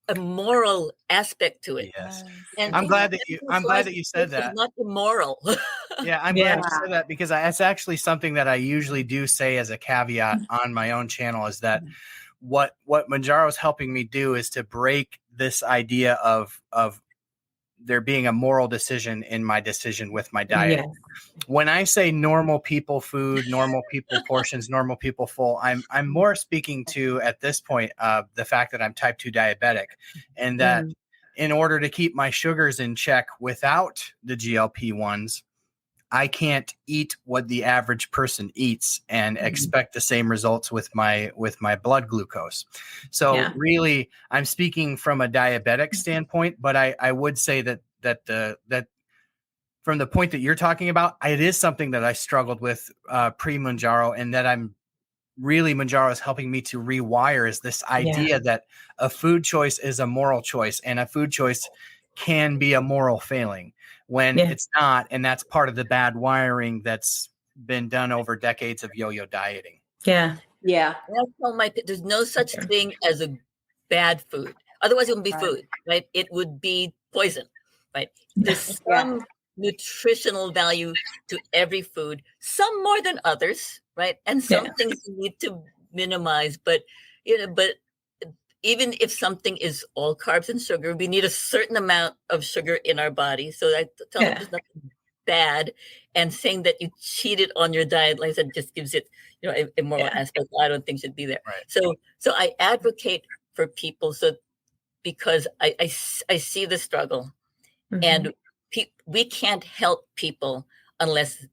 a moral aspect to it. Yes. And I'm glad that you said that. It's not immoral. Yeah, I'm glad you said that, because it's actually something that I usually do say as a caveat on my own channel, is that what Mounjaro is helping me do is to break this idea of there being a moral decision in my decision with my diet. Yes. When I say normal people food, normal people portions, normal people full, I'm more speaking to, at this point, the fact that I'm type 2 diabetic, and that in order to keep my sugars in check without the GLP-1s, I can't eat what the average person eats and expect the same results with my blood glucose. So really, I'm speaking from a diabetic standpoint, but I would say that from the point that you're talking about, it is something that I struggled with pre-Mounjaro, and that Mounjaro is helping me to rewire, is this idea that a food choice is a moral choice, and a food choice can be a moral failing when it's not. And that's part of the bad wiring that's been done over decades of yo-yo dieting. Yeah. Yeah. There's no such thing as a bad food. Otherwise, it wouldn't be food, right? It would be poison, right? There's some nutritional value to every food, some more than others, right? And some things you need to minimize. But even if something is all carbs and sugar, we need a certain amount of sugar in our body. So I tell them there's nothing bad, and saying that you cheated on your diet, like I said, just gives it, a moral aspect. I don't think should be there. Right. So I advocate for people, because I see the struggle, and we can't help people unless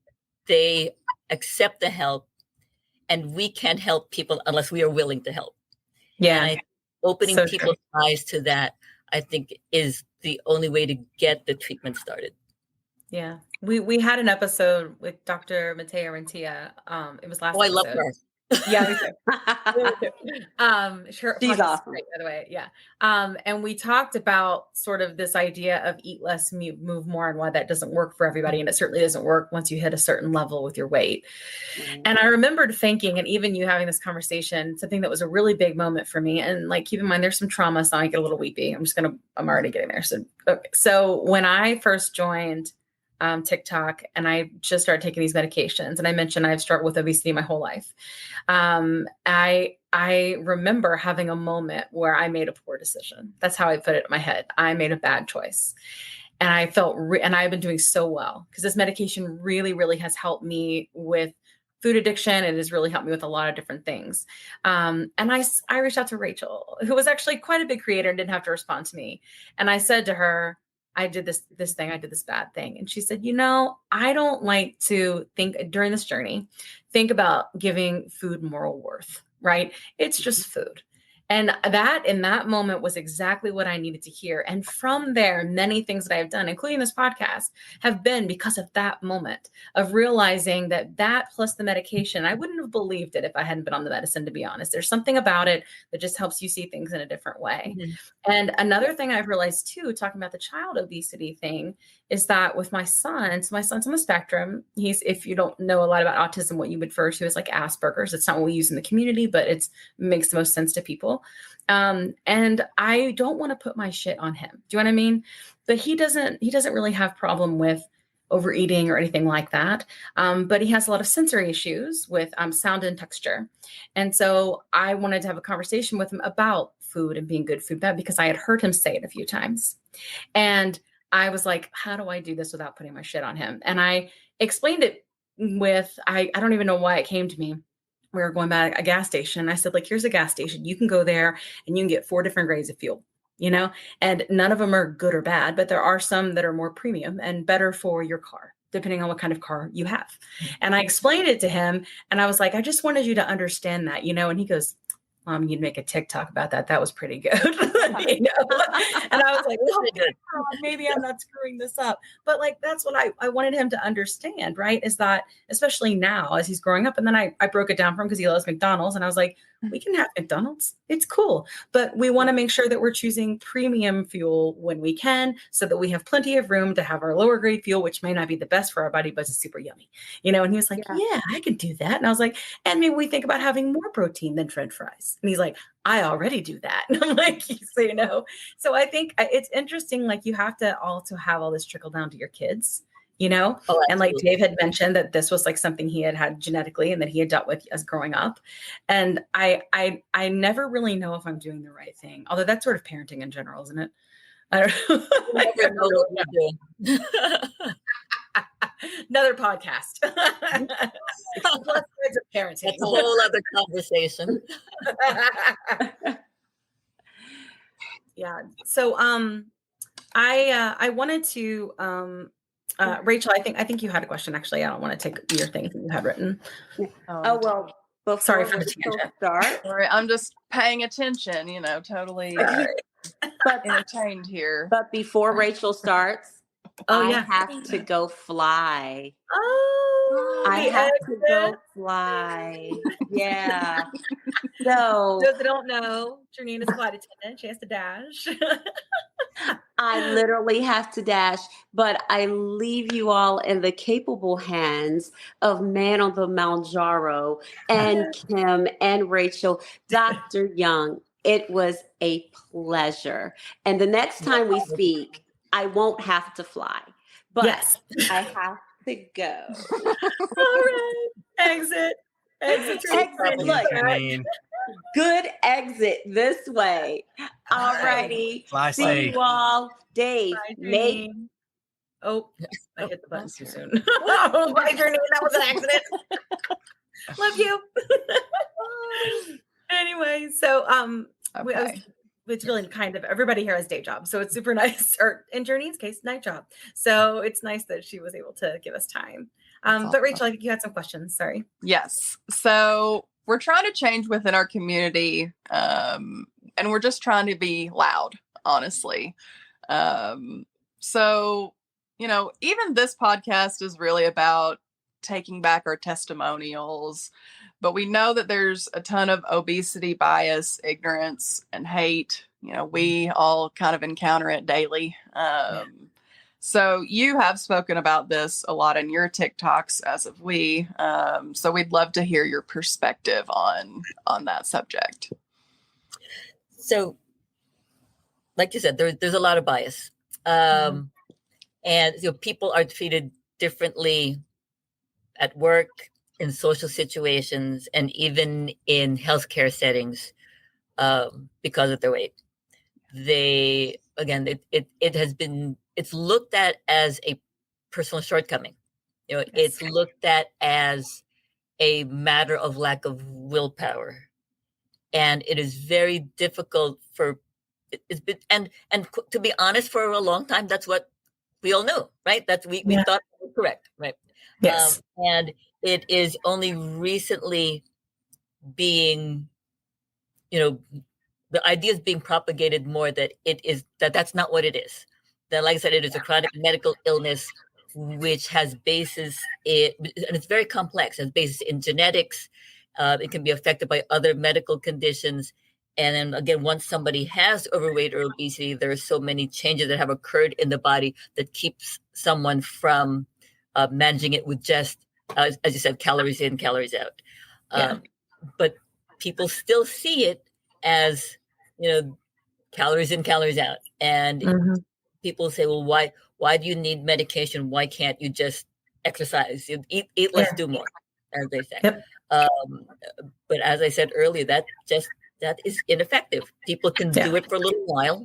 they accept the help, and we can't help people unless we are willing to help. Yeah. Opening people's eyes to that, I think, is the only way to get the treatment started. Yeah. We had an episode with Dr. Matea Rentia. It was last episode. I love her. Yeah, me too. Sure, she's awesome. Great, by the way. Yeah. And we talked about sort of this idea of eat less, move more, and why that doesn't work for everybody. And it certainly doesn't work once you hit a certain level with your weight. And I remembered thinking, and even you having this conversation, something that was a really big moment for me. And like, keep in mind, there's some trauma, so I get a little weepy. I'm already getting there. So when I first joined TikTok, and I just started taking these medications, and I mentioned I've struggled with obesity my whole life. I remember having a moment where I made a poor decision. That's how I put it in my head. I made a bad choice, and I felt, and I've been doing so well because this medication really, really has helped me with food addiction. It has really helped me with a lot of different things. And I reached out to Rachel, who was actually quite a big creator and didn't have to respond to me. And I said to her, I did this thing, I did this bad thing. And she said, I don't like to think during this journey, think about giving food moral worth, right? It's just food. And that in that moment was exactly what I needed to hear. And from there, many things that I've done, including this podcast, have been because of that moment of realizing that plus the medication, I wouldn't have believed it if I hadn't been on the medicine, to be honest. There's something about it that just helps you see things in a different way. And another thing I've realized too, talking about the child obesity thing, is that with my son, so my son's on the spectrum. If you don't know a lot about autism, what you would refer to as like Asperger's. It's not what we use in the community, but it makes the most sense to people. And I don't want to put my shit on him. Do you know what I mean? But he doesn't really have problem with overeating or anything like that. But he has a lot of sensory issues with sound and texture. And so I wanted to have a conversation with him about food and being good food bad, because I had heard him say it a few times. And I was like, how do I do this without putting my shit on him? And I explained it with, I don't even know why it came to me. We were going by a gas station. I said, here's a gas station. You can go there and you can get 4 different grades of fuel, and none of them are good or bad, but there are some that are more premium and better for your car, depending on what kind of car you have. And I explained it to him, and I was like, I just wanted you to understand that, and he goes, Mom, you'd make a TikTok about that. That was pretty good. And I was like, oh, God, maybe I'm not screwing this up. But that's what I wanted him to understand, right? Is that, especially now as he's growing up. And then I broke it down for him because he loves McDonald's. And I was like, we can have McDonald's. It's cool. But we want to make sure that we're choosing premium fuel when we can, so that we have plenty of room to have our lower grade fuel, which may not be the best for our body, but it's super yummy, And he was like, yeah, I can do that. And I was like, and maybe we think about having more protein than French fries. And he's like, I already do that. And I'm like, so I think it's interesting. You have to also have all this trickle down to your kids, and like Dave had mentioned that this was something he had genetically and that he had dealt with as growing up. And I never really know if I'm doing the right thing, although that's sort of parenting in general, isn't it? I don't know. I never know what you're doing. Another podcast. Parenting. That's a whole other conversation. Yeah. So I wanted to Rachel, I think you had a question. Actually, I don't want to take your thing that you had written. Sorry for the tangent. Sorry, I'm just paying attention. Totally entertained here. But before Rachel starts, I have to go fly I have to go fly. Yeah. So those that don't know, Janine is a flight attendant. She has to dash. I literally have to dash, but I leave you all in the capable hands of Man on the Mounjaro and Kim and Rachel. Dr. Young, it was a pleasure. And the next time we speak, I won't have to fly, but yes, I have to go. All right. Exit. Look, good exit this way. All righty. Fly See safe. you all. Dave, I hit the button too soon. Bye, Journey. That was an accident. Love you. Anyway, so it's really kind of everybody here has day jobs, so it's super nice. Or in Journey's case, night job. So it's nice that she was able to give us time. But Rachel, I think you had some questions. Sorry. Yes. So we're trying to change within our community, and we're just trying to be loud, honestly. So, even this podcast is really about taking back our testimonials, but we know that there's a ton of obesity bias, ignorance, and hate. We all kind of encounter it daily. So you have spoken about this a lot in your TikToks, as of we. So we'd love to hear your perspective on that subject. So, like you said, there's a lot of bias, and people are treated differently at work, in social situations, and even in healthcare settings because of their weight. It's looked at as a personal shortcoming. It's looked at as a matter of lack of willpower. And it is very difficult and to be honest, for a long time, that's what we all knew, right? We thought that was correct, right? Yes. And it is only recently being, the idea is being propagated more that that's not what it is. That, like I said, it is a chronic medical illness, which has basis and it's very complex, has basis in genetics. It can be affected by other medical conditions. And then again, once somebody has overweight or obesity, there are so many changes that have occurred in the body that keeps someone from managing it with just, as you said, calories in, calories out. But people still see it as, calories in, calories out. And people say, well, why do you need medication? Why can't you just exercise? Eat less, do more, as they say. Yep. But as I said earlier, that is ineffective. People can do it for a little while,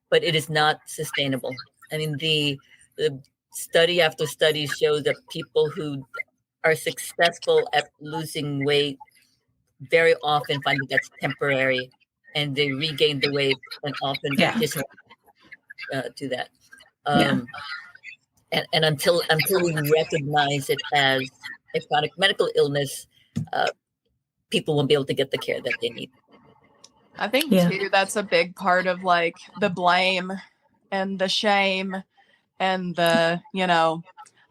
but it is not sustainable. I mean, the study after study shows that people who are successful at losing weight very often find that that's temporary, and they regain the weight and often additional to that. And until we recognize it as a chronic medical illness, people won't be able to get the care that they need. I think too, that's a big part of like the blame and the shame and the,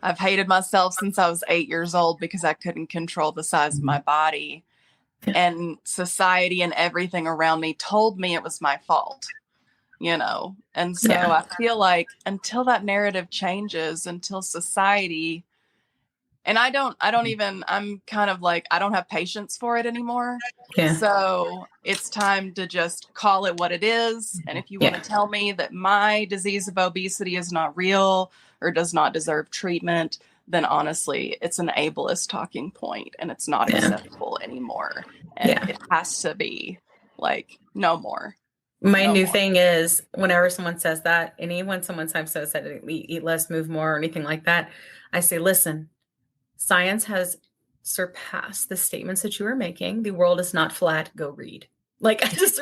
I've hated myself since I was 8 years old because I couldn't control the size of my body. And society and everything around me told me it was my fault, And so I feel like until that narrative changes, until society, and I'm kind of like, I don't have patience for it anymore. So it's time to just call it what it is. And if you want to tell me that my disease of obesity is not real or does not deserve treatment, then honestly, it's an ableist talking point and it's not acceptable anymore. And it has to be like, no more. My new thing is whenever someone says that, when someone says that eat less, move more, or anything like that, I say, listen, science has surpassed the statements that you are making. The world is not flat. Go read. Like, I just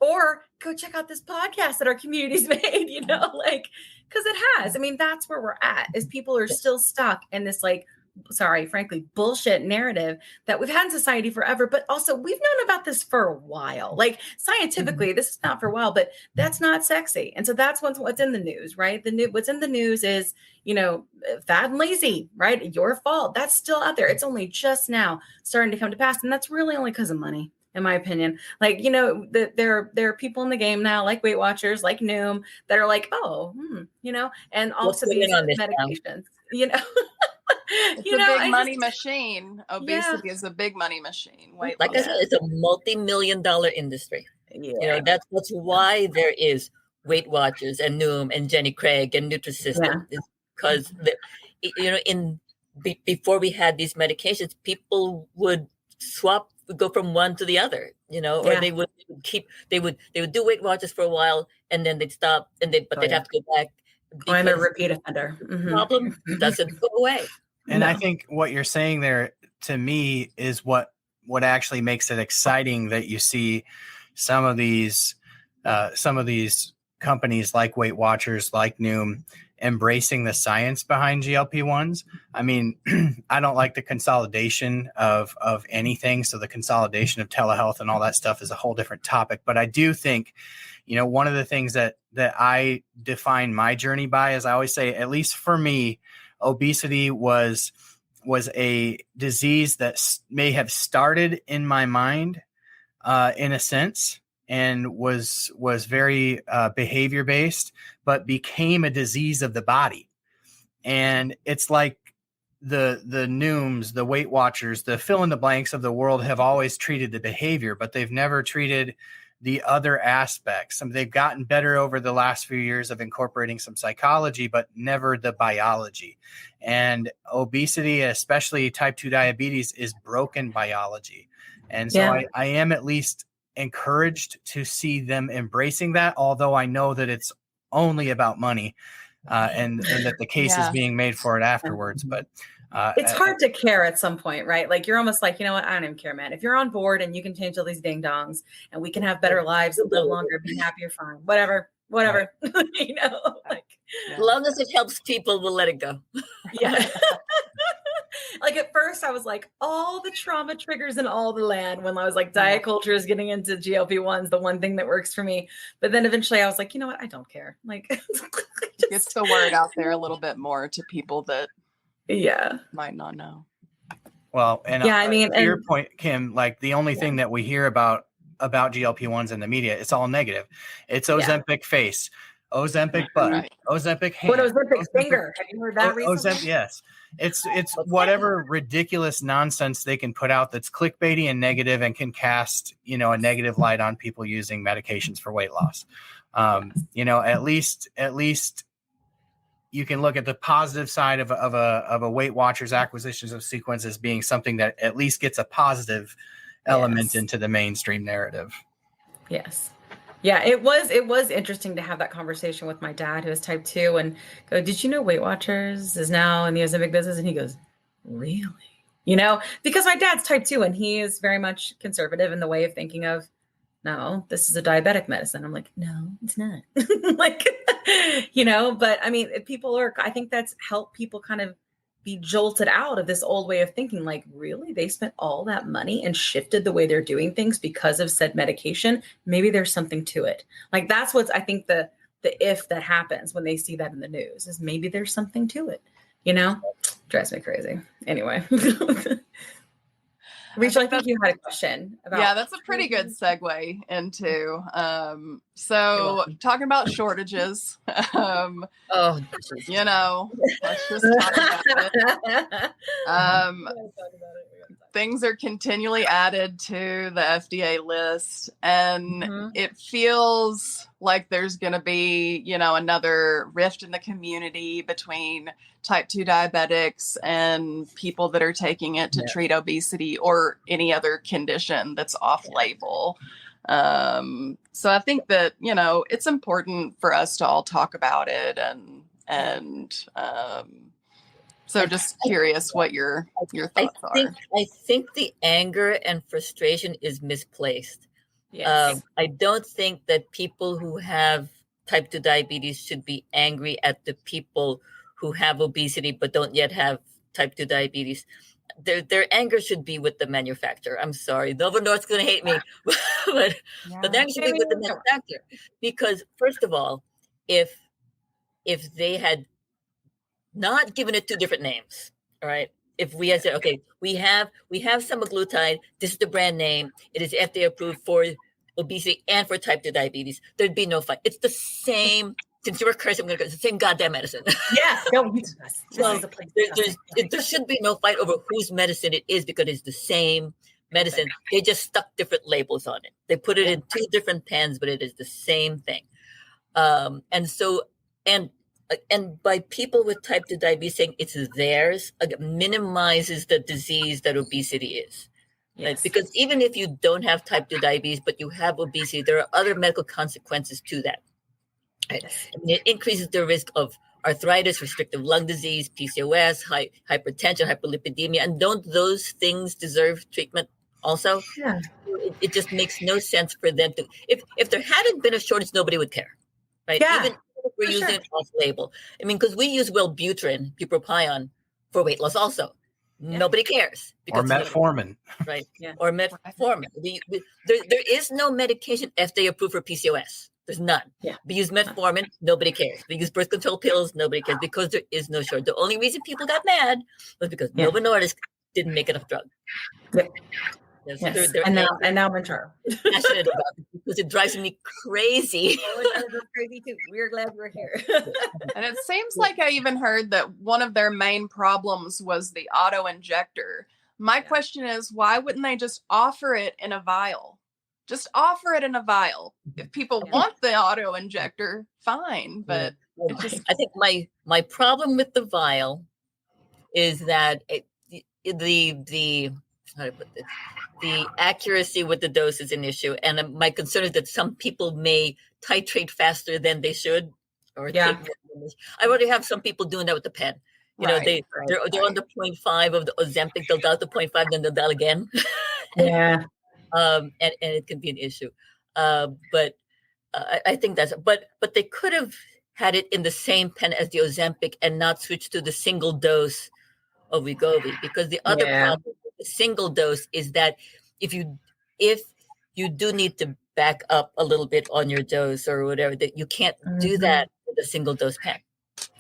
or go check out this podcast that our community's made, because it has. I mean, that's where we're at, is people are still stuck in this like frankly, bullshit narrative that we've had in society forever. But also, we've known about this for a while. Like scientifically, this is not for a while, but that's not sexy. And so that's what's in the news, right? What's in the news is, fat and lazy, right? Your fault. That's still out there. It's only just now starting to come to pass, and that's really only because of money. In my opinion, like, there are people in the game now, like Weight Watchers, like Noom, that are like, and also these medications, It's a big money machine. Obesity is a big money machine. Like I said, it's a multi-million-dollar industry. Yeah. That's why there is Weight Watchers and Noom and Jenny Craig and Nutrisystem, because before we had these medications, people would go from one to the other, or they would do Weight Watchers for a while and then they'd stop they'd have to go back. I'm a repeat offender. Problem doesn't go away. And I think what you're saying there to me is what actually makes it exciting, that you see some of these companies like Weight Watchers, like Noom, embracing the science behind GLP-1s. I mean, I don't like the consolidation of anything. So the consolidation of telehealth and all that stuff is a whole different topic. But I do think, one of the things that I define my journey by is, I always say, at least for me, obesity was a disease that may have started in my mind, in a sense, and was very behavior based, but became a disease of the body. And it's like the Nooms, the Weight Watchers, the fill in the blanks of the world have always treated the behavior, but they've never treated the other aspects. They've gotten better over the last few years of incorporating some psychology, but never the biology. And obesity, especially type 2 diabetes, is broken biology. And so I am at least encouraged to see them embracing that, although I know that it's only about money, and that the case is being made for it afterwards. But it's hard to care at some point, right? Like, you're almost like, I don't even care, man. If you're on board and you can change all these ding dongs and we can have better lives and live longer, be happier, fine, whatever. Right. As long as it helps people, we'll let it go. Yeah. Like, at first I was like, all the trauma triggers in all the land, when I was like, diet culture is getting into GLP-1s, the one thing that works for me. But then eventually I was like, I don't care. Like, gets the word out there a little bit more to people that might not know. Well, and to your point, Kim, like, the only thing that we hear about GLP-1s in the media, it's all negative. It's Ozempic face, Ozempic butt, Ozempic hand, Ozempic finger. Have you heard that recently? Yes. It's whatever ridiculous nonsense they can put out that's clickbaity and negative and can cast, a negative light on people using medications for weight loss. At least you can look at the positive side of a Weight Watchers acquisitions of Sequence as being something that at least gets a positive element into the mainstream narrative. Yes. Yeah, it was interesting to have that conversation with my dad, who is type 2, and go, did you know Weight Watchers is now in the Ozempic business? And he goes, really? Because my dad's type 2 and he is very much conservative in the way of thinking of, no, this is a diabetic medicine. I'm like, no, it's not. But I mean, I think that's helped people kind of be jolted out of this old way of thinking. Like, really? They spent all that money and shifted the way they're doing things because of said medication? Maybe there's something to it. Like, that's what's, I think, the if that happens when they see that in the news, is maybe there's something to it. Drives me crazy. Anyway. Rachel, I think you had a question about. Yeah, that's a pretty good segue into. Talking about shortages. Let's just talk about it. Things are continually added to the FDA list, and it feels like there's going to be, another rift in the community between type 2 diabetics and people that are taking it to treat obesity or any other condition that's off label. So I think that, it's important for us to all talk about it, and so just curious what your thoughts are. I think the anger and frustration is misplaced. Yes. I don't think that people who have type 2 diabetes should be angry at the people who have obesity but don't yet have type 2 diabetes, their anger should be with the manufacturer. I'm sorry, Novo North's going to hate me, but their anger should be with the manufacturer, because first of all, if they had not given it 2 different names, all right. If we had said, okay, we have semaglutide, this is the brand name, it is FDA approved for obesity and for type 2 diabetes, there'd be no fight. It's the same. Since you were cursing, I'm going to curse. It's the same goddamn medicine. Yeah. No, so there should be no fight over whose medicine it is, because it's the same medicine. They just stuck different labels on it. They put it in 2 different pens, but it is the same thing. And by people with type 2 diabetes saying it's theirs, it minimizes the disease that obesity is. Yes. Right? Because even if you don't have type 2 diabetes, but you have obesity, there are other medical consequences to that. Right? I mean, it increases the risk of arthritis, restrictive lung disease, PCOS, hypertension, hyperlipidemia. And don't those things deserve treatment also? Yeah. It just makes no sense for them to. If there hadn't been a shortage, nobody would care. Right? Yeah. Even if we're using it off-label. I mean, because we use Wellbutrin, bupropion, for weight loss also. Yeah. Nobody cares. Or metformin. Right. Yeah. Or metformin. There is no medication FDA approved for PCOS. There's none. Yeah. We use metformin. Nobody cares. We use birth control pills. Nobody cares, because there is no shortage. The only reason people got mad was because Novo Nordisk didn't make enough drug. Yep. Yes. And now Mounjaro. Passionate about it because it drives me crazy. It drives us crazy too. We're glad we're here. And it seems like I even heard that one of their main problems was the auto injector. My question is, why wouldn't they just offer it in a vial? Just offer it in a vial. If people want the auto injector, fine. But I think my problem with the vial is that the accuracy with the dose is an issue, and my concern is that some people may titrate faster than they should. I already have some people doing that with the pen. They're on the 0.5 of the Ozempic. They'll dial to 0.5, then they'll dial again. Yeah. And it can be an issue. But I think that's. But they could have had it in the same pen as the Ozempic and not switch to the single dose of Wegovy, because the other problem with the single dose is that if you do need to back up a little bit on your dose or whatever, that you can't do that with a single dose pen.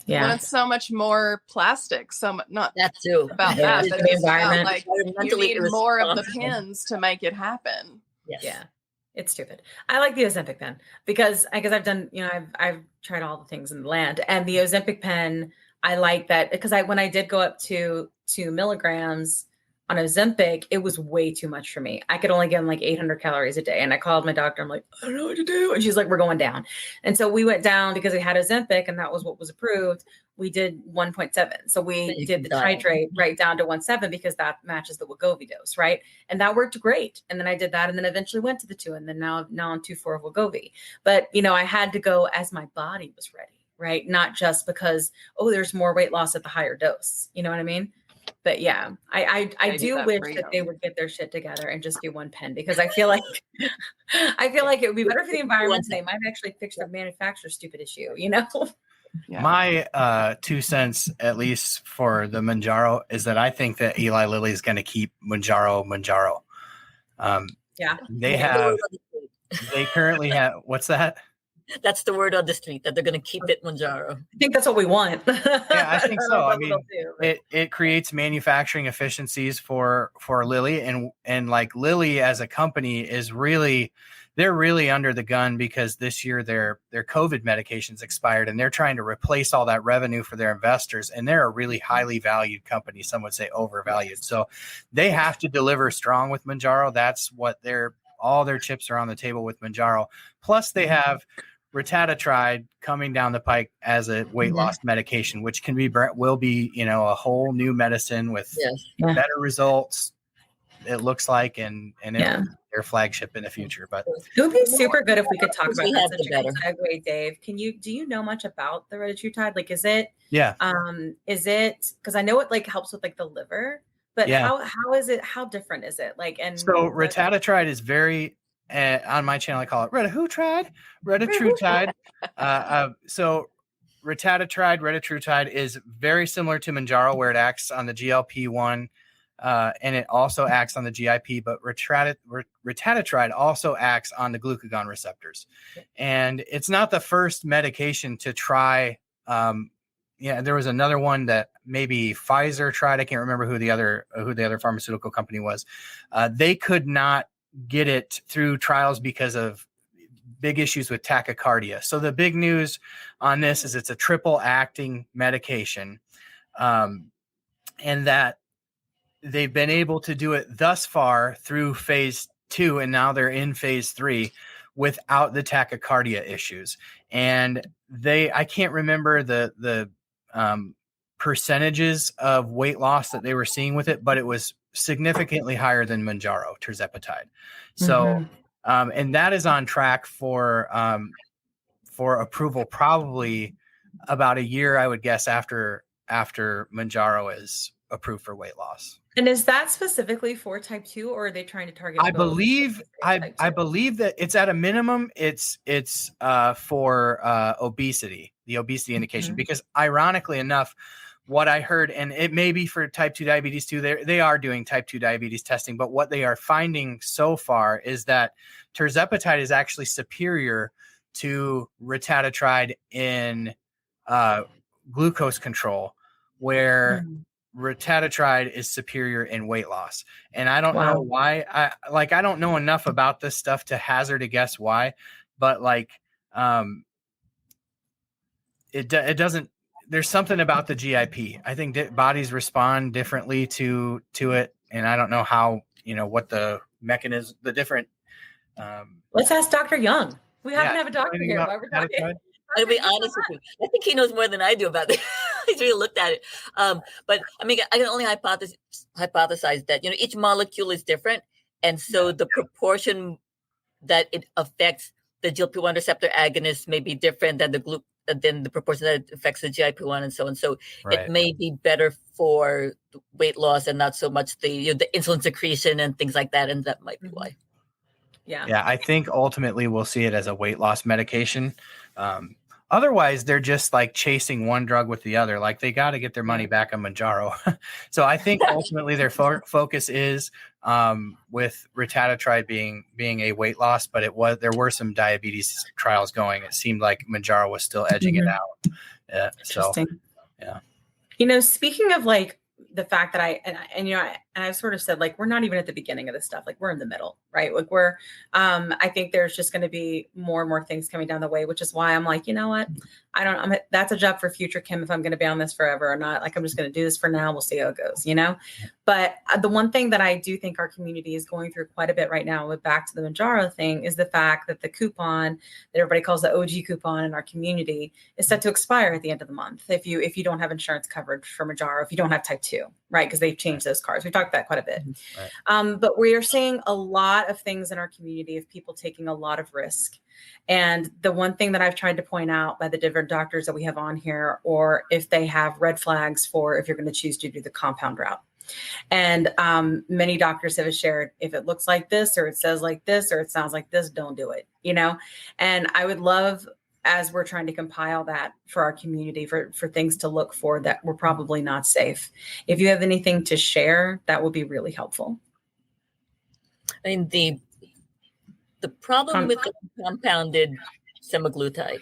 Yeah, well, it's so much more plastic. Not that too about that, but the environment. Like you need more of the pens to make it happen. Yes. Yeah, it's stupid. I like the Ozempic pen because I've done, I've tried all the things in the land, and the Ozempic pen, I like that because when I did go up to 2 milligrams on Ozempic, it was way too much for me. I could only get like 800 calories a day. And I called my doctor. I'm like, I don't know what to do. And she's like, we're going down. And so we went down because we had Ozempic and that was what was approved. We did 1.7. So we did the titrate right down to 1.7 because that matches the Wegovy dose, right? And that worked great. And then I did that and then eventually went to the 2. And then now I'm 2.4 of Wegovy. But, I had to go as my body was ready, right? Not just because, there's more weight loss at the higher dose. You know what I mean? But yeah, I do wish that they would get their shit together and just be one pen, because I feel like it would be better for the environment. They might actually fix the manufacturer's stupid issue, Yeah. My 2 cents, at least for the Mounjaro, is that I think that Eli Lilly is going to keep Mounjaro. They currently have, what's that? That's the word on the street, that they're going to keep it Mounjaro. I think that's what we want. Yeah, I think so. I mean, it creates manufacturing efficiencies for Lilly, and like Lilly as a company they're really under the gun because this year their COVID medications expired and they're trying to replace all that revenue for their investors. And they're a really highly valued company. Some would say overvalued. So they have to deliver strong with Mounjaro. That's what all their chips are on the table with Mounjaro. Plus they have Retatatride coming down the pike as a weight loss medication, which will be a whole new medicine with better results. It looks like, and their flagship in the future. But it would be super good if we could talk about that. Such a good segue, Dave. Do you know much about the Retatatride? Like, is it? Yeah. Is it? Because I know it helps with the liver, but how is it? How different is it? So Retatatride is very. On my channel, I call it Retatrutide. So retatrutide is very similar to Mounjaro, where it acts on the GLP-1 and it also acts on the GIP, but retatrutide also acts on the glucagon receptors. And it's not the first medication to try. There was another one that maybe Pfizer tried. I can't remember who the other pharmaceutical company was. They could not get it through trials because of big issues with tachycardia. So the big news on this is it's a triple acting medication, and that they've been able to do it thus far through phase 2, and now they're in phase 3 without the tachycardia issues. And I can't remember the percentages of weight loss that they were seeing with it, but it was significantly higher than Mounjaro, tirzepatide. So, and that is on track for approval probably about a year, I would guess, after Mounjaro is approved for weight loss. And is that specifically for type 2, or are they trying to target? I believe that it's at a minimum. It's for obesity, the obesity indication, because ironically enough, what I heard, and it may be for type 2 diabetes too, they are doing type 2 diabetes testing, but what they are finding so far is that tirzepatide is actually superior to retatrutide in glucose control, where retatrutide is superior in weight loss. And I don't know why. I don't know enough about this stuff to hazard a guess why, but it doesn't. There's something about the GIP. I think bodies respond differently to it, and I don't know how. What the mechanism, the different. Let's ask Dr. Young. We happen to have a doctor here. Why we're talking. I'll be honest with you. I think he knows more than I do about this. He's really looked at it. But I mean, I can only hypothesize that, each molecule is different. And so the proportion that it affects the GLP-1 receptor agonist may be different than the proportion that it affects the GIP-1 and so on. So it may be better for weight loss and not so much the insulin secretion and things like that. And that might be why. Yeah, I think ultimately we'll see it as a weight loss medication. Otherwise, they're just like chasing one drug with the other. Like they got to get their money back on Mounjaro. So I think ultimately their focus is with retatrutide being a weight loss, but there were some diabetes trials going. It seemed like Mounjaro was still edging it out. Interesting. Yeah. Speaking of the fact that I've sort of said, we're not even at the beginning of this stuff. We're in the middle, right? I think there's just going to be more and more things coming down the way, which is why I'm like, you know what? That's a job for future Kim, if I'm going to be on this forever or not. I'm just going to do this for now. We'll see how it goes, But the one thing that I do think our community is going through quite a bit right now, with back to the Mounjaro thing, is the fact that the coupon that everybody calls the OG coupon in our community is set to expire at the end of the month. If you don't have insurance coverage for Mounjaro, if you don't have type 2, right? Because they've changed those cards. We talked about that quite a bit. Right. But we are seeing a lot of things in our community of people taking a lot of risk. And the one thing that I've tried to point out by the different doctors that we have on here, or if they have red flags for if you're going to choose to do the compound route. And many doctors have shared, if it looks like this, or it says like this, or it sounds like this, don't do it, And I would love, as we're trying to compile that for our community, for things to look for that were probably not safe. If you have anything to share, that would be really helpful. I mean, the problem with the compounded semaglutide,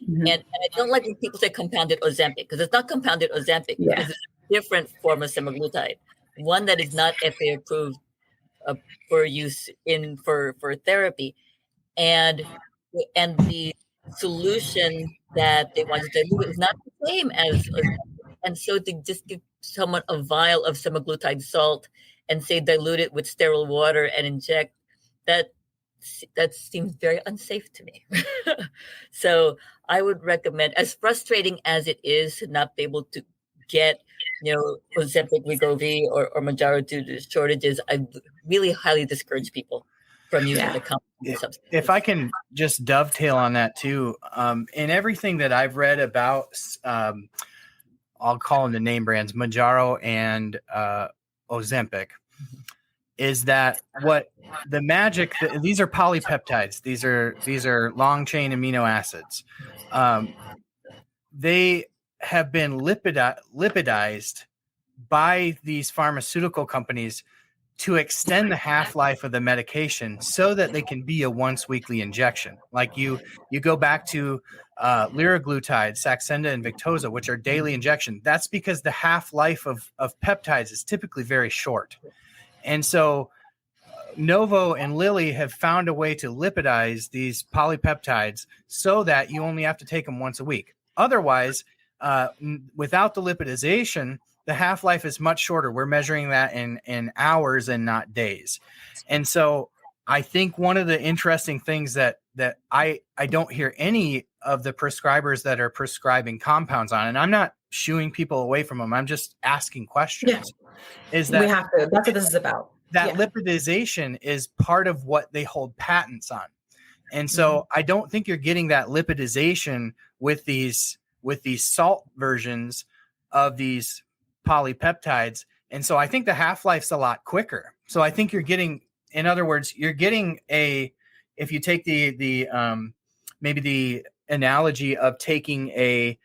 and I don't like when people say compounded Ozempic, because it's not compounded Ozempic, because it's a different form of semaglutide, one that is not FDA approved for use for therapy, and the solution that they want to dilute is not the same as Ozempic. And so to just give someone a vial of semaglutide salt and say dilute it with sterile water and inject, that seems very unsafe to me. So I would recommend, as frustrating as it is to not be able to get, Ozempic, wegovy, or Mounjaro due to shortages, I really highly discourage people from using the compounded substance. If I can just dovetail on that too, in everything that I've read about, I'll call them the name brands, Mounjaro and Ozempic, is that what the magic, these are polypeptides. These are long chain amino acids. they have been lipidized by these pharmaceutical companies to extend the half-life of the medication so that they can be a once weekly injection. Like you go back to liraglutide, Saxenda, and Victoza, which are daily injection. That's because the half-life of peptides is typically very short. And so Novo and Lilly have found a way to lipidize these polypeptides so that you only have to take them once a week. Otherwise, without the lipidization, the half-life is much shorter. We're measuring that in hours and not days. And so I think one of the interesting things that I don't hear any of the prescribers that are prescribing compounds on, and I'm not shooing people away from them, I'm just asking questions, is that we have to. That's what this is about. That lipidization is part of what they hold patents on. And so I don't think you're getting that lipidization with these salt versions of these polypeptides. And so I think the half-life's a lot quicker. So I think you're getting, in other words, you're getting if you take the maybe the analogy of taking a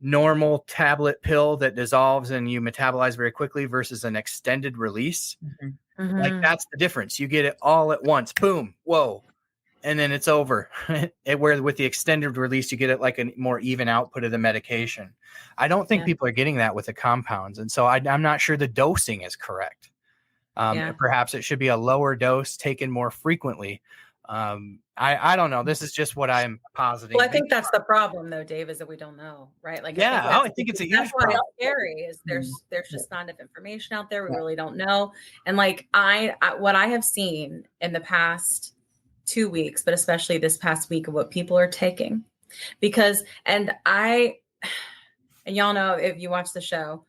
normal tablet pill that dissolves and you metabolize very quickly versus an extended release, like that's the difference. You get it all at once, boom, whoa, and then it's over. Where with the extended release, you get it like a more even output of the medication. I don't think people are getting that with the compounds. And so I'm not sure the dosing is correct. Perhaps it should be a lower dose taken more frequently. I don't know. This is just what I'm positing. Well, I think that's the problem, though, Dave, is that we don't know, right? Like, I think it's a huge problem. That's why it's scary. Is there's just not enough information out there. We really don't know. And like what I have seen in the past 2 weeks, but especially this past week, of what people are taking, and y'all know, if you watch the show,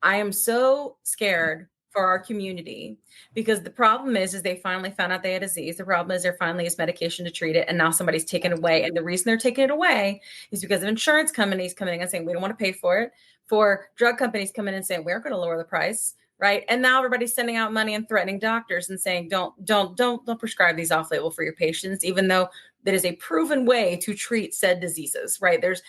I am so scared for our community, because the problem is they finally found out they had a disease. The problem is there finally is medication to treat it, and now somebody's taken it away. And the reason they're taking it away is because of insurance companies coming in and saying, we don't want to pay for it, for drug companies coming in and saying, we're going to lower the price, right? And now everybody's sending out money and threatening doctors and saying, don't prescribe these off-label for your patients, even though that is a proven way to treat said diseases, right? There's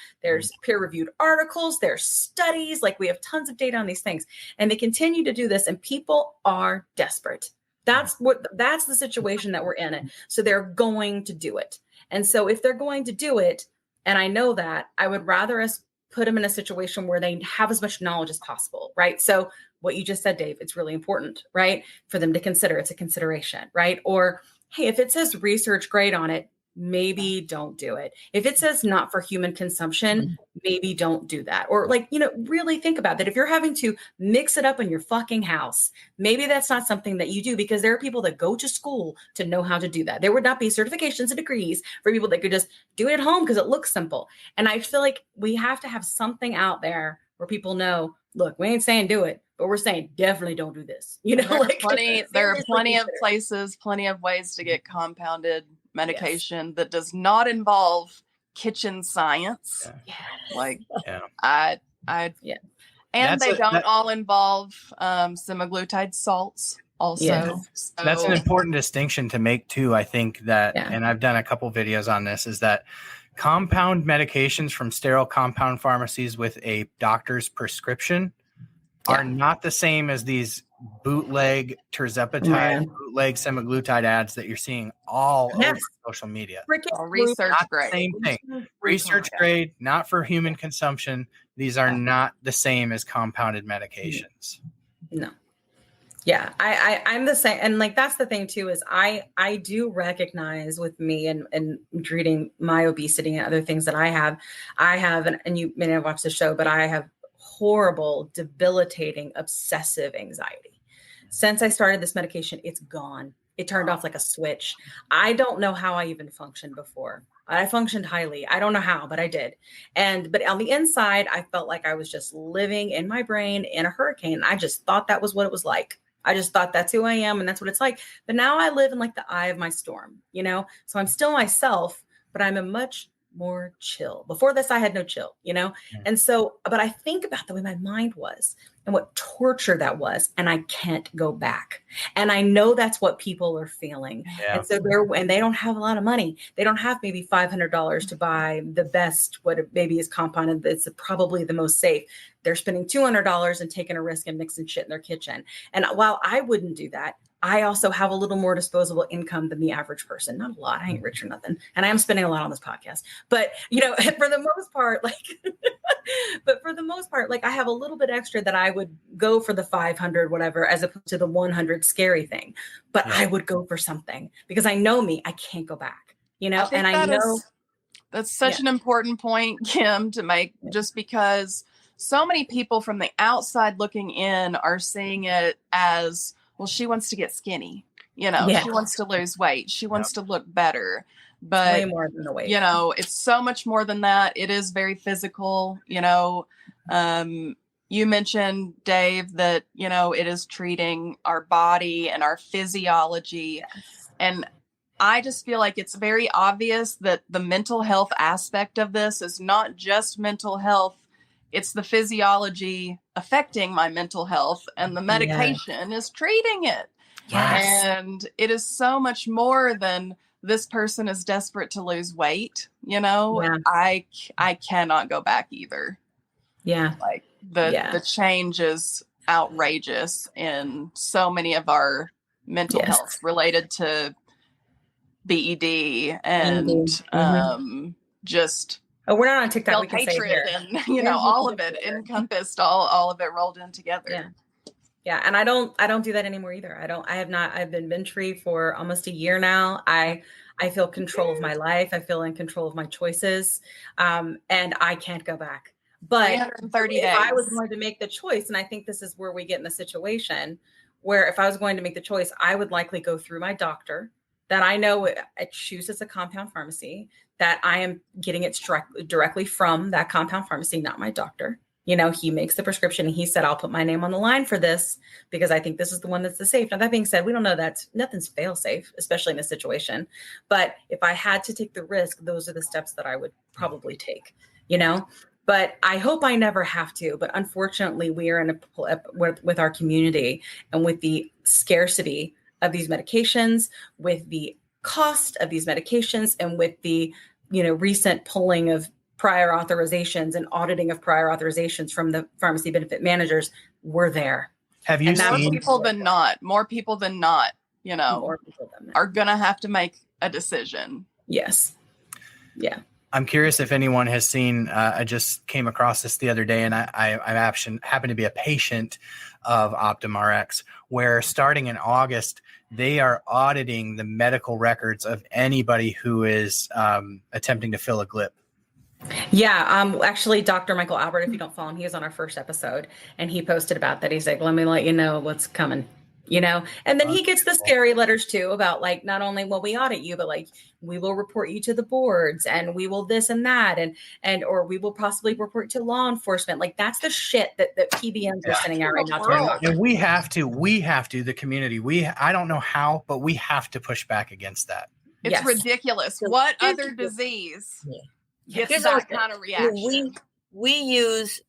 peer-reviewed articles, there's studies, like we have tons of data on these things, and they continue to do this, and people are desperate. That's the situation that we're in. So they're going to do it. And so if they're going to do it, and I know that, I would rather us put them in a situation where they have as much knowledge as possible, right? So what you just said, Dave, it's really important, right? For them to consider, it's a consideration, right? Or, hey, if it says research grade on it, maybe don't do it. If it says not for human consumption, maybe don't do that. Or really think about that. If you're having to mix it up in your fucking house, maybe that's not something that you do, because there are people that go to school to know how to do that. There would not be certifications and degrees for people that could just do it at home because it looks simple. And I feel like we have to have something out there where people know, look, we ain't saying do it, but we're saying definitely don't do this. There are plenty of places, plenty of ways to get compounded medication that does not involve kitchen science. And they don't all involve semaglutide salts also. So, that's an important distinction to make too. I think that, and I've done a couple videos on this, is that compound medications from sterile compound pharmacies with a doctor's prescription are not the same as these bootleg tirzepatide, bootleg semaglutide ads that you're seeing all over social media. Research grade. Same thing. Research grade, not for human consumption. These are not the same as compounded medications. No. Yeah, I'm the same. And like, that's the thing too, is I do recognize with me and treating my obesity and other things that I have, and you may not watch the show, but I have horrible, debilitating, obsessive anxiety. Since I started this medication, it's gone. It turned off like a switch. I don't know how I even functioned before. I functioned highly. I don't know how, but I did. But on the inside, I felt like I was just living in my brain in a hurricane. I just thought that was what it was like. I just thought that's who I am and that's what it's like. But now I live in like the eye of my storm, So I'm still myself, but I'm a much more chill. Before this, I had no chill, you know? And so, but I think about the way my mind was and what torture that was, and I can't go back. And I know that's what people are feeling. And so and they don't have a lot of money. They don't have maybe $500 to buy the best, what maybe is compounded. That's probably the most safe. They're spending $200 and taking a risk and mixing shit in their kitchen. And while I wouldn't do that, I also have a little more disposable income than the average person. Not a lot. I ain't rich or nothing. And I am spending a lot on this podcast. But, you know, for the most part, like, I have a little bit extra that I would go for the 500, whatever, as opposed to the 100 scary thing. But I would go for something because I know me. I can't go back, you know, and I know. That's such an important point, Kim, to make, just because so many people from the outside looking in are seeing it as, well, she wants to get skinny, you know, she wants to lose weight. She wants to look better, but way more than the weight. You know, it's so much more than that. It is very physical, you know. You mentioned, Dave, that, you know, it is treating our body and our physiology. And I just feel like it's very obvious that the mental health aspect of this is not just mental health. It's the physiology affecting my mental health, and the medication is treating it. Yes. And it is so much more than this person is desperate to lose weight. You know, I cannot go back either. Yeah. Like the change is outrageous in so many of our mental health related to BED and just. Oh, we're not on TikTok. We can say here. And, you know, all of it encompassed, all of it rolled in together. Yeah. And I don't do that anymore either. I've been binge free for almost a year now. I feel control of my life. I feel in control of my choices. And I can't go back. But 330 days. If I was going to make the choice, and I think this is where we get in the situation where if I was going to make the choice, I would likely go through my doctor that I know it chooses a compound pharmacy, that I am getting it directly from that compound pharmacy, not my doctor. You know, he makes the prescription and he said, I'll put my name on the line for this because I think this is the one that's the safe. Now, that being said, we don't know that nothing's fail safe, especially in this situation. But if I had to take the risk, those are the steps that I would probably take, you know. But I hope I never have to. But unfortunately, we are in with our community and with the scarcity of these medications, with the cost of these medications, and with the, you know, recent pulling of prior authorizations and auditing of prior authorizations from the pharmacy benefit managers, we're there. Have you seen more people than not, you know, are going to have to make a decision. Yes. Yeah. I'm curious if anyone has seen, I just came across this the other day, and I happen to be a patient of OptumRx, where starting in August, they are auditing the medical records of anybody who is attempting to fill a GLP. Yeah. Actually, Dr. Michael Albert, if you don't follow him, he was on our first episode and he posted about that. He's like, let me let you know what's coming, you know? And then he gets the scary letters too about like, not only will we audit you, but like, we will report you to the boards and we will this and that. Or we will possibly report to law enforcement. Like that's the shit that PBMs are sending out right now. And we have to, the community, I don't know how, but we have to push back against that. It's ridiculous. What other disease? Here's that kind of reaction. We use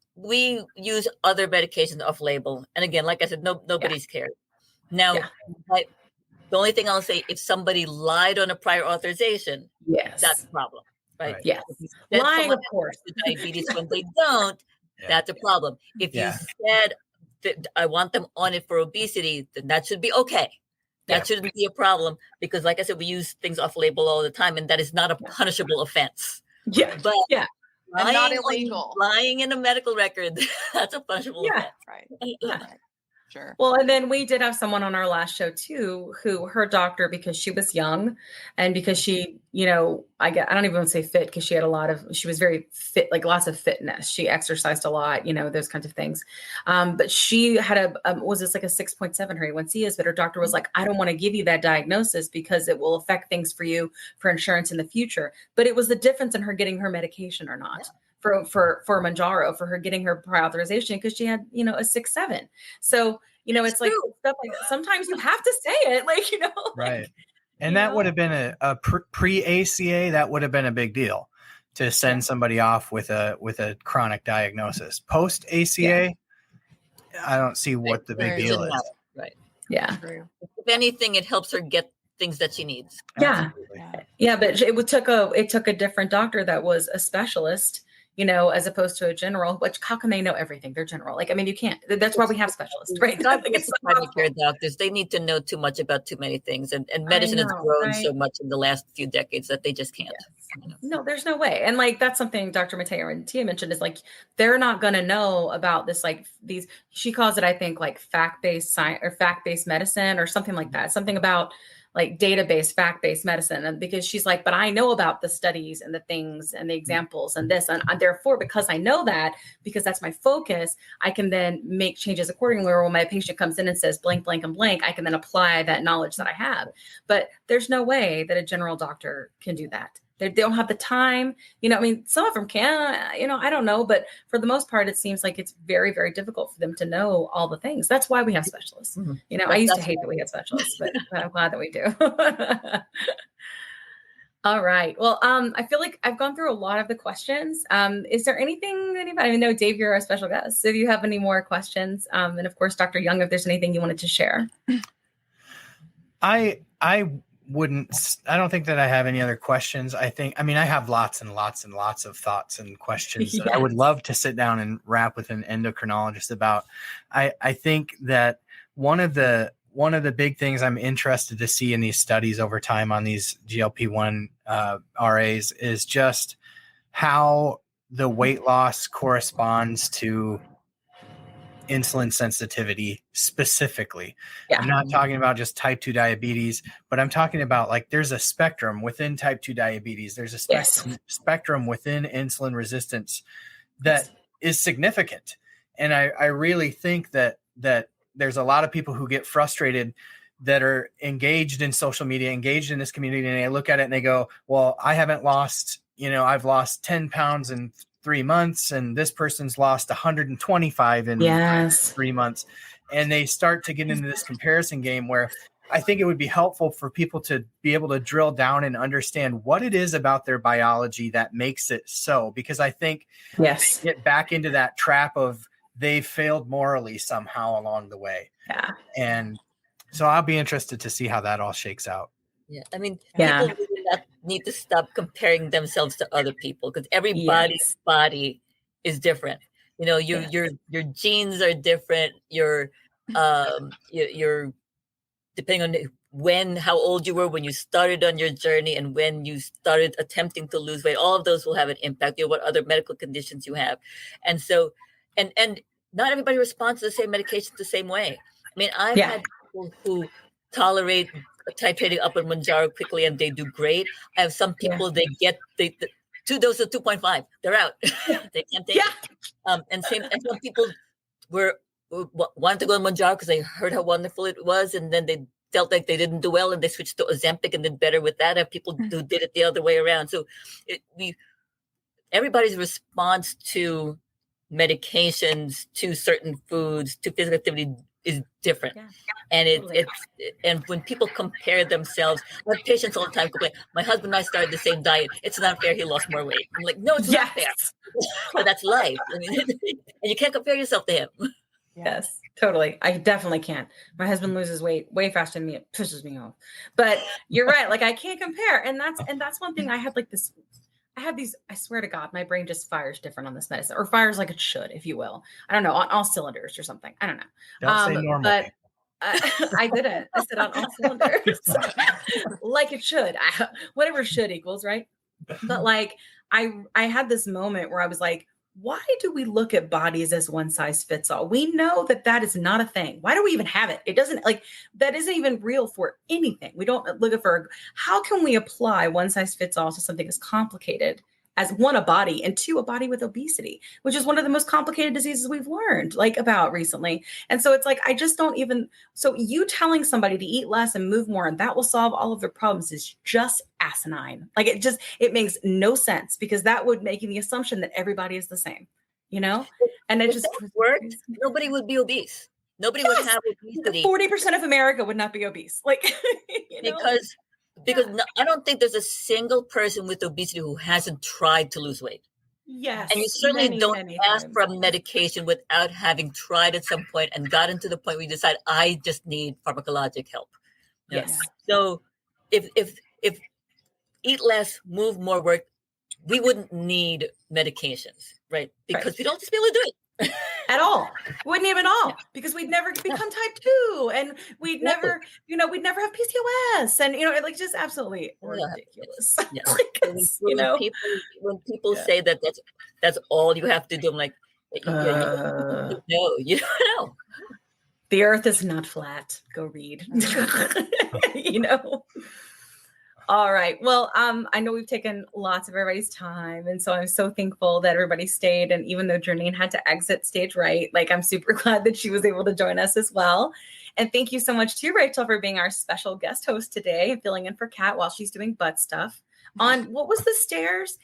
other medications off label, and again, like I said, nobody's cared. Now, the only thing I'll say, if somebody lied on a prior authorization, that's a problem, right? Yes, lying, of course. Diabetes when they don't, that's a problem. If you said that I want them on it for obesity, then that should be okay. That shouldn't be a problem because, like I said, we use things off label all the time, and that is not a punishable offense. But and not illegal. Lying in a medical record, that's a punishable offense. Right. Sure. Well, and then we did have someone on our last show too, who her doctor, because she was young and because she, you know, I don't even want to say fit because she was very fit, like lots of fitness. She exercised a lot, you know, those kinds of things. But she had was this like a 6.7 her A1C is, but her doctor was like, I don't want to give you that diagnosis because it will affect things for you for insurance in the future. But it was the difference in her getting her medication or not. For Mounjaro, for her getting her prior authorization because she had, you know, a 6.7. So, you know, it's like stuff like that. Sometimes you have to say it, like, you know, right. And that would have been a pre-ACA. That would have been a big deal to send somebody off with a chronic diagnosis. Post ACA, I don't see what the big deal is. Right. Yeah. If anything, it helps her get things that she needs. Yeah. Yeah. But it took a different doctor that was a specialist, as opposed to a general, which how can they know everything? They're general. Like, I mean, you can't, that's why we have specialists, right? Primary care doctors, they need to know too much about too many things. And medicine has grown so much in the last few decades that they just can't. Yes. No, there's no way. And like, that's something Dr. Mateo and Tia mentioned is like, they're not going to know about this, like she calls it, I think, like fact-based science or fact-based medicine or something like that. Something about like database, fact-based medicine. And because she's like, but I know about the studies and the things and the examples and this, and therefore, because I know that, because that's my focus, I can then make changes accordingly. Or when my patient comes in and says blank, blank, and blank, I can then apply that knowledge that I have. But there's no way that a general doctor can do that. They don't have the time, I mean, some of them can, I don't know, but for the most part, it seems like it's very, very difficult for them to know all the things. That's why we have specialists. Mm-hmm. I used to hate that we had specialists, but I'm glad that we do. All right. Well, I feel like I've gone through a lot of the questions. Is there anything I know, Dave, you're our special guest. So if you have any more questions, and of course, Dr. Young, if there's anything you wanted to share. I don't think that I have any other questions. I have lots and lots and lots of thoughts and questions that I would love to sit down and wrap with an endocrinologist about. I think that one of the big things I'm interested to see in these studies over time on these GLP-1 RAs is just how the weight loss corresponds to insulin sensitivity specifically. I'm not talking about just type 2 diabetes, but I'm talking about like there's a spectrum within type 2 diabetes. There's a spectrum within insulin resistance that is significant. And I really think that there's a lot of people who get frustrated that are engaged in social media, engaged in this community, and they look at it and they go, well, I haven't lost, I've lost 10 pounds in 3 months, and this person's lost 125 in 3 months. And they start to get into this comparison game where I think it would be helpful for people to be able to drill down and understand what it is about their biology that makes it so, because I think they get back into that trap of they failed morally somehow along the way. Yeah. And so I'll be interested to see how that all shakes out. Yeah. I mean, people really need to stop comparing themselves to other people because everybody's body is different. Your genes are different. Your depending on how old you were when you started on your journey and when you started attempting to lose weight, all of those will have an impact. What other medical conditions you have. And so, and not everybody responds to the same medication the same way. I mean, I've had people who tolerate titrating up on Mounjaro quickly and they do great. I have some people, they get the 2 doses of 2.5, they're out. They can't take it. And some people wanted to go on Mounjaro because they heard how wonderful it was, and then they felt like they didn't do well and they switched to Ozempic and did better with that. I have people who did it the other way around. So everybody's response to medications, to certain foods, to physical activity is different. And and when people compare themselves, I have patients all the time complain, my husband and I started the same diet. It's not fair. He lost more weight. I'm like, no, it's not fair. But that's life. I mean, and you can't compare yourself to him. Yes, totally. I definitely can't. My husband loses weight way faster than me. It pisses me off. But you're right. Like I can't compare. And that's one thing I have like this. I have these, I swear to God, my brain just fires different on this medicine, or fires like it should, if you will. I don't know, on all cylinders or something. I don't know. Don't say normal. But I didn't. I said on all cylinders. Like it should. Whatever should equals, right? But like, I had this moment where I was like, why do we look at bodies as one size fits all? We know that is not a thing. Why do we even have it? It doesn't that isn't even real for anything. We don't look for, how can we apply one size fits all to something as complicated as one, a body, and two, a body with obesity, which is one of the most complicated diseases we've learned about recently. And so it's like, I just don't even, so you telling somebody to eat less and move more, and that will solve all of their problems is just asinine. Like it makes no sense, because that would make the assumption that everybody is the same, and it just worked. Nobody would be obese. Nobody would have obesity. 40% of America would not be obese. Because I don't think there's a single person with obesity who hasn't tried to lose weight. Yes. And you certainly don't ask times. for a medication without having tried at some point and gotten to the point where you decide, I just need pharmacologic help. Yes. So if eat less, move more work, we wouldn't need medications, right? Because we don't just be able to do it. At all. Wouldn't even all, because we'd never become type 2 and we'd never, we'd never have PCOS and, like just absolutely ridiculous. When people say that that's all you have to do, I'm like, no, you don't know. The earth is not flat. Go read. All right. Well, I know we've taken lots of everybody's time. And so I'm so thankful that everybody stayed. And even though Janine had to exit stage right, I'm super glad that she was able to join us as well. And thank you so much to Rachel for being our special guest host today and filling in for Kat while she's doing butt stuff. On what was the stairs?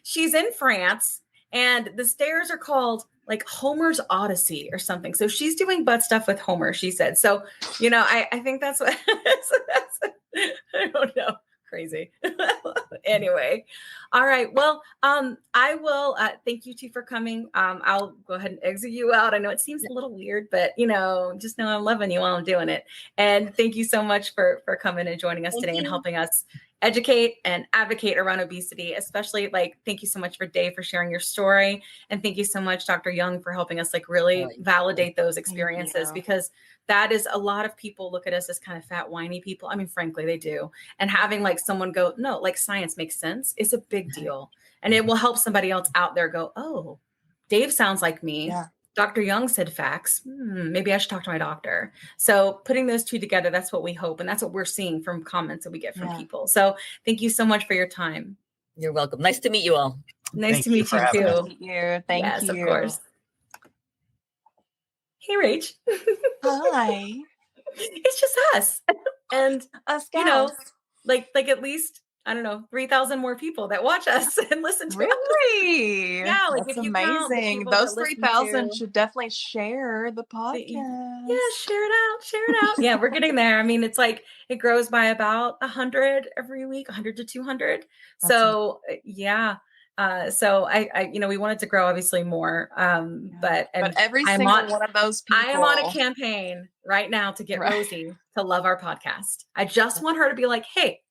She's in France and the stairs are called Homer's Odyssey or something. So she's doing butt stuff with Homer, she said. So, I think that's what, I don't know. Crazy. Anyway. All right. Well, I will thank you two for coming. I'll go ahead and exit you out. I know it seems a little weird, but just know I'm loving you while I'm doing it. And thank you so much for coming and joining us today and helping us educate and advocate around obesity, especially thank you so much for Dave for sharing your story. And thank you so much, Dr. Young, for helping us really validate those experiences, because that is a lot of people look at us as kind of fat, whiny people. I mean, frankly, they do. And having someone go, no, science makes sense is a big deal. And it will help somebody else out there go, oh, Dave sounds like me. Yeah. Dr. Young said facts. Maybe I should talk to my doctor. So putting those two together, that's what we hope. And that's what we're seeing from comments that we get from people. So thank you so much for your time. You're welcome. Nice to meet you all. Nice to meet you too. Thank you. Yes, of course. Hey, Rach. Hi. It's just us. And us gals. At least, I don't know, 3,000 more people that watch us and listen to us. Really? Yeah, that's amazing. Those 3,000 should definitely share the podcast. Yeah, share it out. Yeah, we're getting there. I mean, it's it grows by about 100 every week, 100 to 200. So yeah. So I we wanted to grow obviously more. But every single one of those people. I am on a campaign right now to get Rosie to love our podcast. I just want her to be like, hey,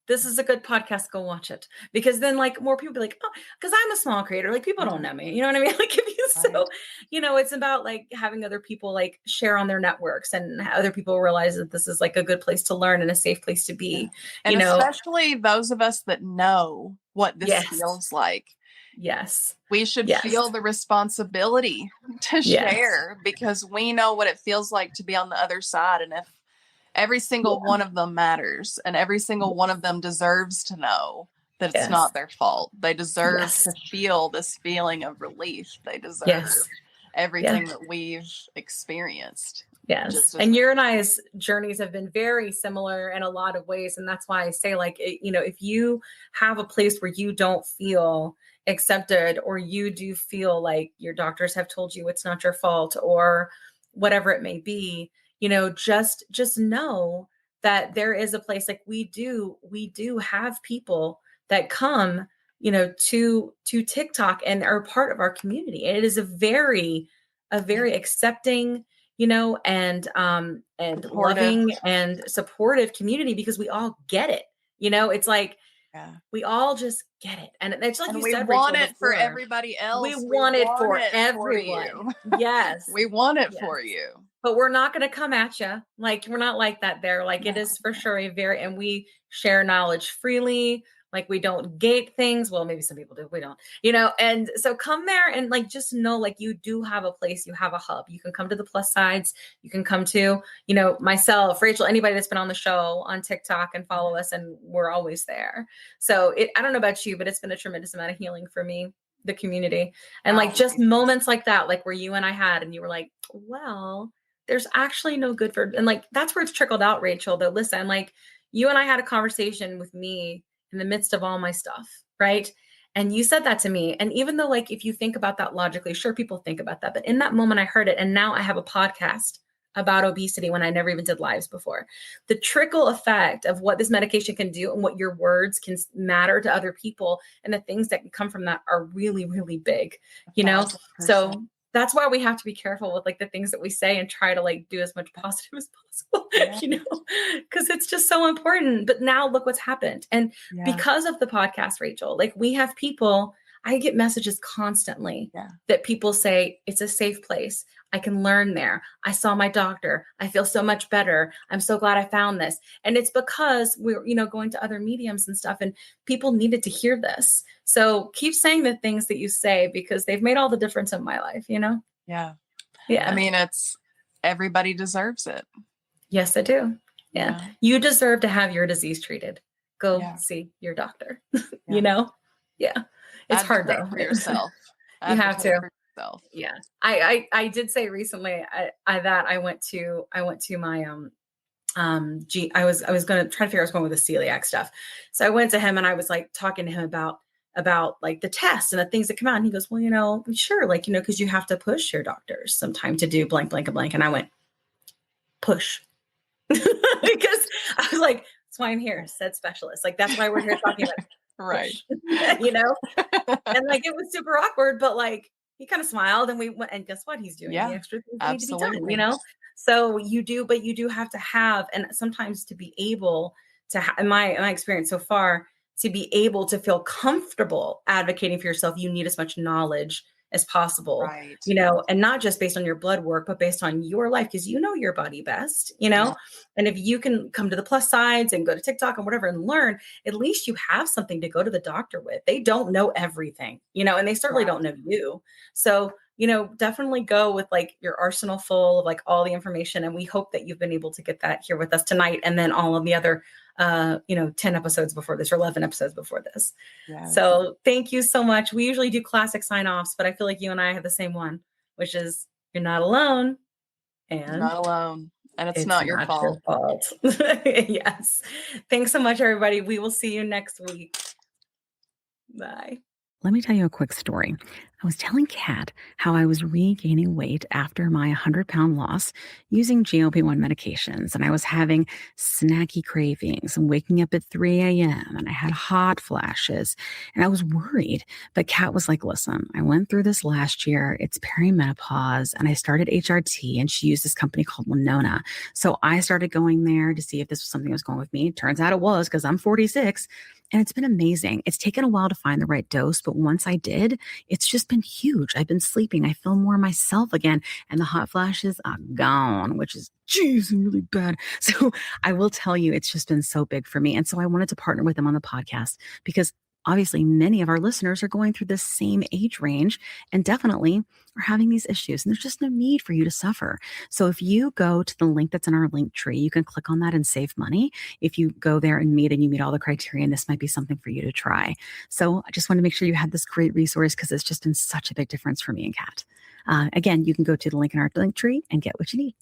this is a good podcast. Go watch it. Because then more people be like, oh, because I'm a small creator. People don't know me. You know what I mean? So, it's about having other people share on their networks and other people realize that this is a good place to learn and a safe place to be. Yeah. And especially those of us that know what this feels like. Yes. We should feel the responsibility to share because we know what it feels like to be on the other side. And if every single one of them matters and every single one of them deserves to know that it's not their fault. They deserve to feel this feeling of relief. They deserve everything that we've experienced. Yes. And your and I's journeys have been very similar in a lot of ways. And that's why I say if you have a place where you don't feel accepted or you do feel like your doctors have told you it's not your fault or whatever it may be, just know that there is a place we do have people that come, to TikTok and are part of our community. And it is a very accepting, and loving and supportive community because we all get it. It's we all just get it. And it's like we want it for everybody else. We want it for everyone. Yes. We want it for you. But we're not going to come at you. We're not like that there. It is for sure and we share knowledge freely. We don't gate things. Well, maybe some people do. We don't, and so come there and just know, you do have a place, you have a hub. You can come to the plus sides. You can come to, myself, Rachel, anybody that's been on the show on TikTok and follow us. And we're always there. So I don't know about you, but it's been a tremendous amount of healing for me, the community. And just moments like that, where you and I had, and you were like, well, there's actually no good for, and that's where it's trickled out, Rachel, that listen, you and I had a conversation with me in the midst of all my stuff. Right. And you said that to me. And even though if you think about that logically, sure, people think about that, but in that moment I heard it. And now I have a podcast about obesity when I never even did lives before. The trickle effect of what this medication can do and what your words can matter to other people and the things that can come from that are really, really big, you know? 1,000%. So that's why we have to be careful with like the things that we say and try to like do as much positive as possible, you know, because it's just so important. But now look what's happened. And because of the podcast, Rachel, like we have people, I get messages constantly that people say it's a safe place. I can learn there. I saw my doctor. I feel so much better. I'm so glad I found this. And it's because we're, you know, going to other mediums and stuff, and people needed to hear this. So keep saying the things that you say because they've made all the difference in my life, you know? Yeah. Yeah. I mean, everybody deserves it. Yes, I do. Yeah. You deserve to have your disease treated. Go see your doctor, you know? Yeah. It's hard though. For yourself. You have to. For yourself. Yeah. I did say recently I went to my I was going to try to figure out what's going with the celiac stuff. So I went to him and I was like talking to him about like the tests and the things that come out. And he goes, well, you know, sure. Like, you know, cause you have to push your doctors sometime to do blank, blank, and blank. And I went, push. Because I was like, that's why I'm here, said specialist. Like, that's why we're here talking about right. You know? And like, it was super awkward, but like, he kind of smiled and we went, and guess what? He's doing the extra things that need to be done, you know? So you do have to have, and sometimes to be able to in my experience so far, to be able to feel comfortable advocating for yourself, you need as much knowledge as possible, you know, and not just based on your blood work, but based on your life, because you know your body best, you know, and if you can come to the plus sides and go to TikTok and whatever and learn, at least you have something to go to the doctor with. They don't know everything, you know, and they certainly don't know you. So, you know, definitely go with like your arsenal full of like all the information. And we hope that you've been able to get that here with us tonight. And then all of the other, 10 episodes before this or 11 episodes before this. So thank you so much. We usually do classic sign-offs, but I feel like you and I have the same one, which is you're not alone. And you're not alone. And it's not your fault. Yes. Thanks so much, everybody. We will see you next week. Bye. Let me tell you a quick story. I was telling Kat how I was regaining weight after my 100-pound loss using GLP-1 medications, and I was having snacky cravings and waking up at 3 a.m. and I had hot flashes, and I was worried. But Kat was like, listen, I went through this last year. It's perimenopause, and I started HRT, and she used this company called Winona. So I started going there to see if this was something that was going with me. Turns out it was, because I'm 46. And it's been amazing. It's taken a while to find the right dose, but once I did, it's just been huge. I've been sleeping. I feel more myself again. And the hot flashes are gone, which is, geez, really bad. So I will tell you, it's just been so big for me. And so I wanted to partner with them on the podcast because obviously many of our listeners are going through this same age range and definitely are having these issues. And there's just no need for you to suffer. So if you go to the link that's in our link tree, you can click on that and save money. If you go there and you meet all the criteria, and this might be something for you to try. So I just want to make sure you had this great resource because it's just been such a big difference for me and Kat. Again, you can go to the link in our link tree and get what you need.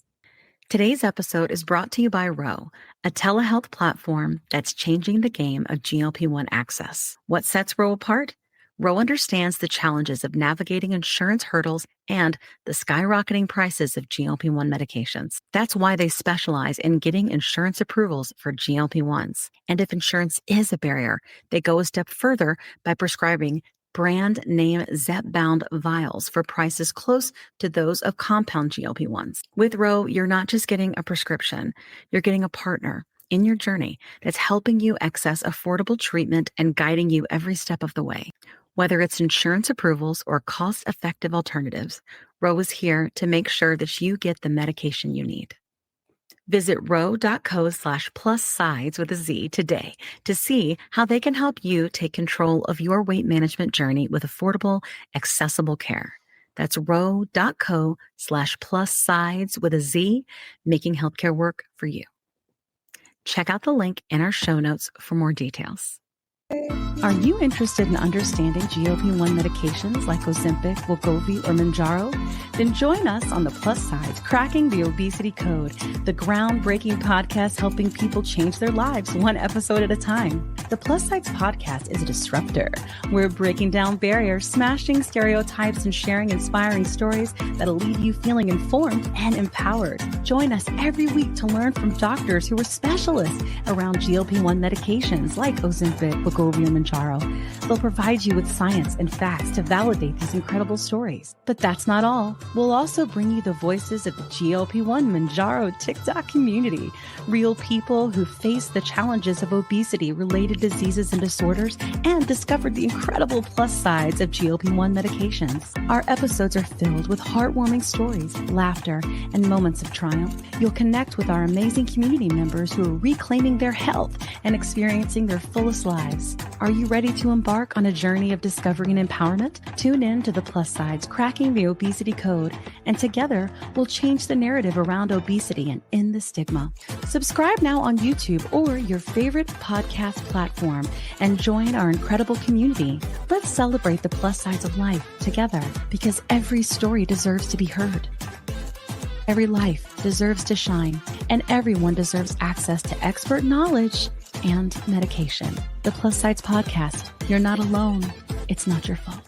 Today's episode is brought to you by Ro, a telehealth platform that's changing the game of GLP-1 access. What sets Ro apart? Ro understands the challenges of navigating insurance hurdles and the skyrocketing prices of GLP-1 medications. That's why they specialize in getting insurance approvals for GLP-1s. And if insurance is a barrier, they go a step further by prescribing brand name zepbound vials for prices close to those of compound GLP-1s. With Ro, you're not just getting a prescription, you're getting a partner in your journey that's helping you access affordable treatment and guiding you every step of the way. Whether it's insurance approvals or cost-effective alternatives, Ro is here to make sure that you get the medication you need. Visit ro.co/plussides with a Z today to see how they can help you take control of your weight management journey with affordable, accessible care. That's ro.co/plussides with a Z, making healthcare work for you. Check out the link in our show notes for more details. Are you interested in understanding GLP-1 medications like Ozempic, Wegovy, or Mounjaro? Then join us on the Plus Sides, Cracking the Obesity Code, the groundbreaking podcast helping people change their lives one episode at a time. The Plus Sides Podcast is a disruptor. We're breaking down barriers, smashing stereotypes, and sharing inspiring stories that'll leave you feeling informed and empowered. Join us every week to learn from doctors who are specialists around GLP-1 medications like Ozempic, Wegovy, and Mounjaro. They'll provide you with science and facts to validate these incredible stories. But that's not all. We'll also bring you the voices of the GLP-1 Mounjaro TikTok community, real people who face the challenges of obesity-related diseases and disorders and discovered the incredible plus sides of GLP-1 medications. Our episodes are filled with heartwarming stories, laughter, and moments of triumph. You'll connect with our amazing community members who are reclaiming their health and experiencing their fullest lives. Are you ready to embark on a journey of discovery and empowerment? Tune in to The Plus Sides, Cracking the Obesity Code, and together we'll change the narrative around obesity and end the stigma. Subscribe now on YouTube or your favorite podcast platform and join our incredible community. Let's celebrate the plus sides of life together, because every story deserves to be heard. Every life deserves to shine, and everyone deserves access to expert knowledge and medication. The Plus Sides Podcast. You're not alone. It's not your fault.